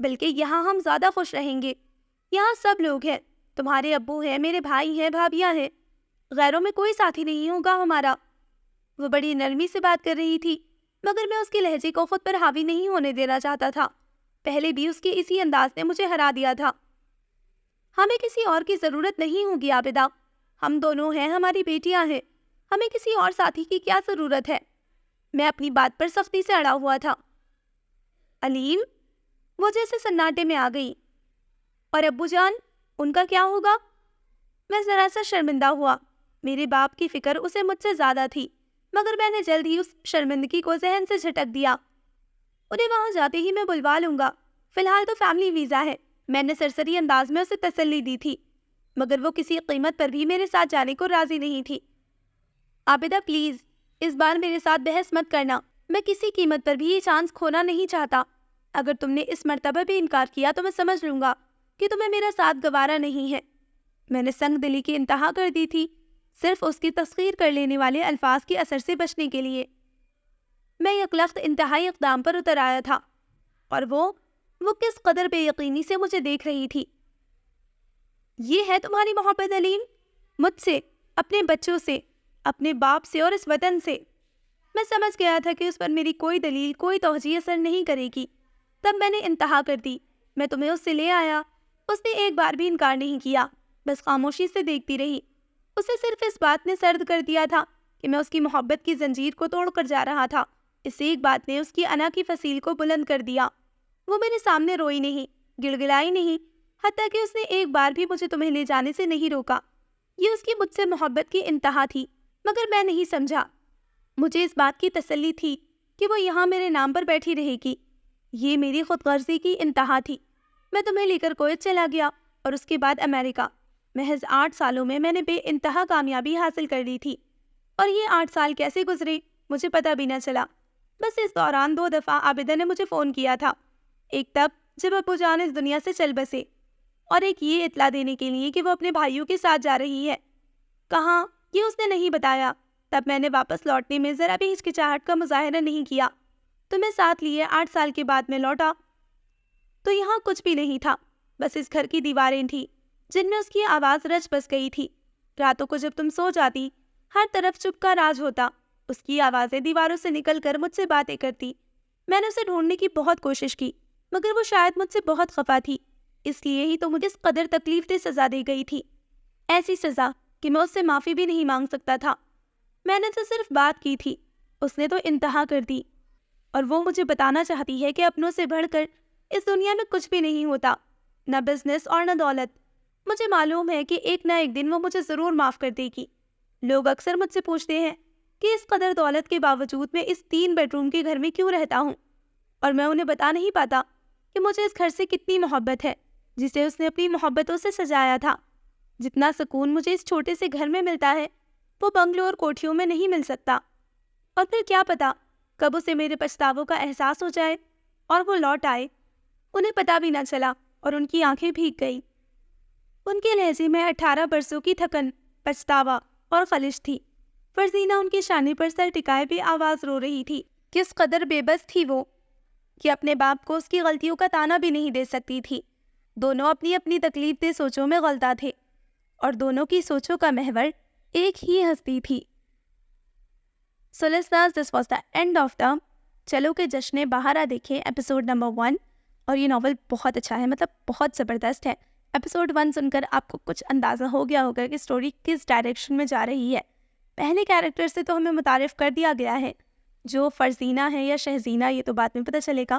بلکہ یہاں ہم زیادہ خوش رہیں گے۔ یہاں سب لوگ ہیں، تمہارے ابو ہیں، میرے بھائی ہیں، بھابیاں ہیں، غیروں میں کوئی ساتھی نہیں ہوگا ہمارا۔ وہ بڑی نرمی سے بات کر رہی تھی، مگر میں اس کے لہجے کو خود پر حاوی نہیں ہونے دینا چاہتا تھا۔ پہلے بھی اس کے اسی انداز نے مجھے ہرا دیا تھا۔ ہمیں کسی اور کی ضرورت نہیں ہوگی عابدہ، ہم دونوں ہیں، ہماری بیٹیاں ہیں، ہمیں کسی اور ساتھی کی کیا ضرورت ہے؟ میں اپنی بات پر سختی سے اڑا ہوا تھا۔ علیم، وہ جیسے سناٹے میں آ گئی۔ اور ابو جان، ان کا کیا ہوگا؟ میں ذرا سا شرمندہ ہوا۔ میرے باپ کی فکر اسے مجھ سے زیادہ تھی، مگر میں نے جلد ہی اس شرمندگی کو ذہن سے جھٹک دیا۔ انہیں وہاں جاتے ہی میں بلوا لوں گا، فی الحال تو فیملی ویزا ہے، میں نے سرسری انداز میں اسے تسلی دی تھی، مگر وہ کسی قیمت پر بھی میرے ساتھ جانے کو راضی نہیں تھی۔ عابدہ پلیز، اس بار میرے ساتھ بحث مت کرنا، میں کسی قیمت پر بھی یہ چانس کھونا نہیں چاہتا۔ اگر تم نے اس مرتبہ بھی انکار کیا تو میں سمجھ لوں گا کہ تمہیں میرا ساتھ گوارا نہیں ہے۔ میں نے سنگ دلی کی انتہا کر دی تھی، صرف اس کی تسخیر کر لینے والے الفاظ کے اثر سے بچنے کے لیے۔ میں یکلخت انتہائی اقدام پر اتر آیا تھا، اور وہ کس قدر بے یقینی سے مجھے دیکھ رہی تھی۔ یہ ہے تمہاری محبت علیم؟ مجھ سے، اپنے بچوں سے، اپنے باپ سے اور اس وطن سے؟ میں سمجھ گیا تھا کہ اس پر میری کوئی دلیل، کوئی توجیہ اثر نہیں کرے گی۔ تب میں نے انتہا کر دی، میں تمہیں اس سے لے آیا۔ اس نے ایک بار بھی انکار نہیں کیا، بس خاموشی سے دیکھتی رہی۔ اسے صرف اس بات نے سرد کر دیا تھا کہ میں اس کی محبت کی زنجیر کو توڑ کر جا رہا تھا۔ اس ایک بات نے اس کی انا کی فصیل کو بلند کر دیا۔ وہ میرے سامنے روئی نہیں، گڑ گڑائی نہیں، حتیٰ کہ اس نے ایک بار بھی مجھے تمہیں لے جانے سے نہیں روکا۔ یہ اس کی مجھ سے محبت کی انتہا تھی، مگر میں نہیں سمجھا۔ مجھے اس بات کی تسلی تھی کہ وہ یہاں میرے نام پر بیٹھی رہے گی۔ یہ میری خود غرضی کی انتہا تھی۔ میں تمہیں لے کر کویت چلا گیا، اور اس کے بعد امریکہ۔ محض 8 سالوں میں نے بے انتہا کامیابی حاصل کر لی تھی، اور یہ 8 سال کیسے گزرے مجھے پتہ بھی نہ چلا۔ بس اس دوران 2 دفعہ عابدہ نے مجھے فون کیا تھا، ایک تب جب ابو جان اس دنیا سے چل بسے، اور ایک یہ اطلاع دینے کے لیے کہ وہ اپنے بھائیوں کے ساتھ جا رہی ہے۔ کہاں، یہ اس نے نہیں بتایا۔ تب میں نے واپس لوٹنے میں ذرا بھی ہچکچاہٹ کا مظاہرہ نہیں کیا۔ تمہیں ساتھ لیے 8 سال کے بعد میں لوٹا تو یہاں کچھ بھی نہیں تھا، بس اس گھر کی دیواریں تھیں جن میں اس کی آواز رچ بس گئی تھی۔ راتوں کو جب تم سو جاتی، ہر طرف چپ کا راج ہوتا، اس کی آوازیں دیواروں سے نکل کر مجھ سے باتیں کرتی۔ میں نے اسے ڈھونڈنے کی بہت کوشش کی، مگر وہ شاید مجھ سے بہت خفا تھی، اس لیے ہی تو مجھے اس قدر تکلیف دہ سزا دی گئی تھی، ایسی سزا کہ میں اس سے معافی بھی نہیں مانگ سکتا تھا۔ میں نے تو صرف بات کی تھی، اس نے تو انتہا کر دی، اور وہ مجھے بتانا چاہتی ہے کہ اپنوں سے بڑھ کر اس دنیا میں کچھ بھی نہیں ہوتا، نہ بزنس اور نہ دولت۔ مجھے معلوم ہے کہ ایک نہ ایک دن وہ مجھے ضرور معاف کر دے گی۔ لوگ اکثر مجھ سے پوچھتے ہیں کہ اس قدر دولت کے باوجود میں اس 3 بیڈ روم کے گھر میں کیوں رہتا ہوں، اور میں انہیں بتا نہیں پاتا کہ مجھے اس گھر سے کتنی محبت ہے جسے اس نے اپنی محبتوں سے سجایا تھا۔ جتنا سکون مجھے اس چھوٹے سے گھر میں ملتا ہے وہ بنگلوں اور کوٹھیوں میں نہیں مل سکتا۔ اور پھر کیا پتا کب اسے میرے پچھتاووں کا احساس ہو جائے اور وہ لوٹ آئے۔ انہیں پتا بھی نہ چلا اور ان کی آنکھیں بھیگ گئی۔ ان کے لہجے میں 18 برسوں کی تھکن، پچھتاوا اور خلش تھی۔ فرزینہ ان کی شانے پر سر ٹکائے بھی آواز رو رہی تھی۔ کس قدر بے بس تھی وہ کہ اپنے باپ کو اس کی غلطیوں کا تانا بھی نہیں دے سکتی تھی۔ دونوں اپنی اپنی تکلیف دہ سوچوں میں غلطہ تھے اور دونوں کی سوچوں کا محور ایک ہی ہستی تھی۔ So listeners, this was the end of the چلو کہ جشن بہارا دیکھیں ایپیسوڈ نمبر 1، اور یہ ناول بہت اچھا ہے، مطلب بہت زبردست ہے۔ ایپیسوڈ 1 سن کر آپ کو کچھ اندازہ ہو گیا ہوگا کہ اسٹوری کس ڈائریکشن میں جا رہی ہے۔ پہلے کیریکٹر سے تو ہمیں متعارف کر دیا گیا ہے، جو فرزینہ ہے یا شہزینہ یہ تو بعد میں پتہ چلے گا۔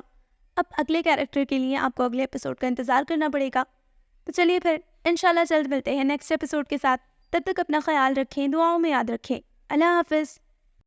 اب اگلے کیریکٹر کے لیے آپ کو اگلے ایپیسوڈ کا انتظار کرنا پڑے گا۔ تو چلیے پھر انشاءاللہ جلد ملتے ہیں نیکسٹ ایپیسوڈ کے ساتھ۔ تب تک اپنا خیال رکھیں، دعاؤں میں یاد رکھیں۔ اللہ حافظ۔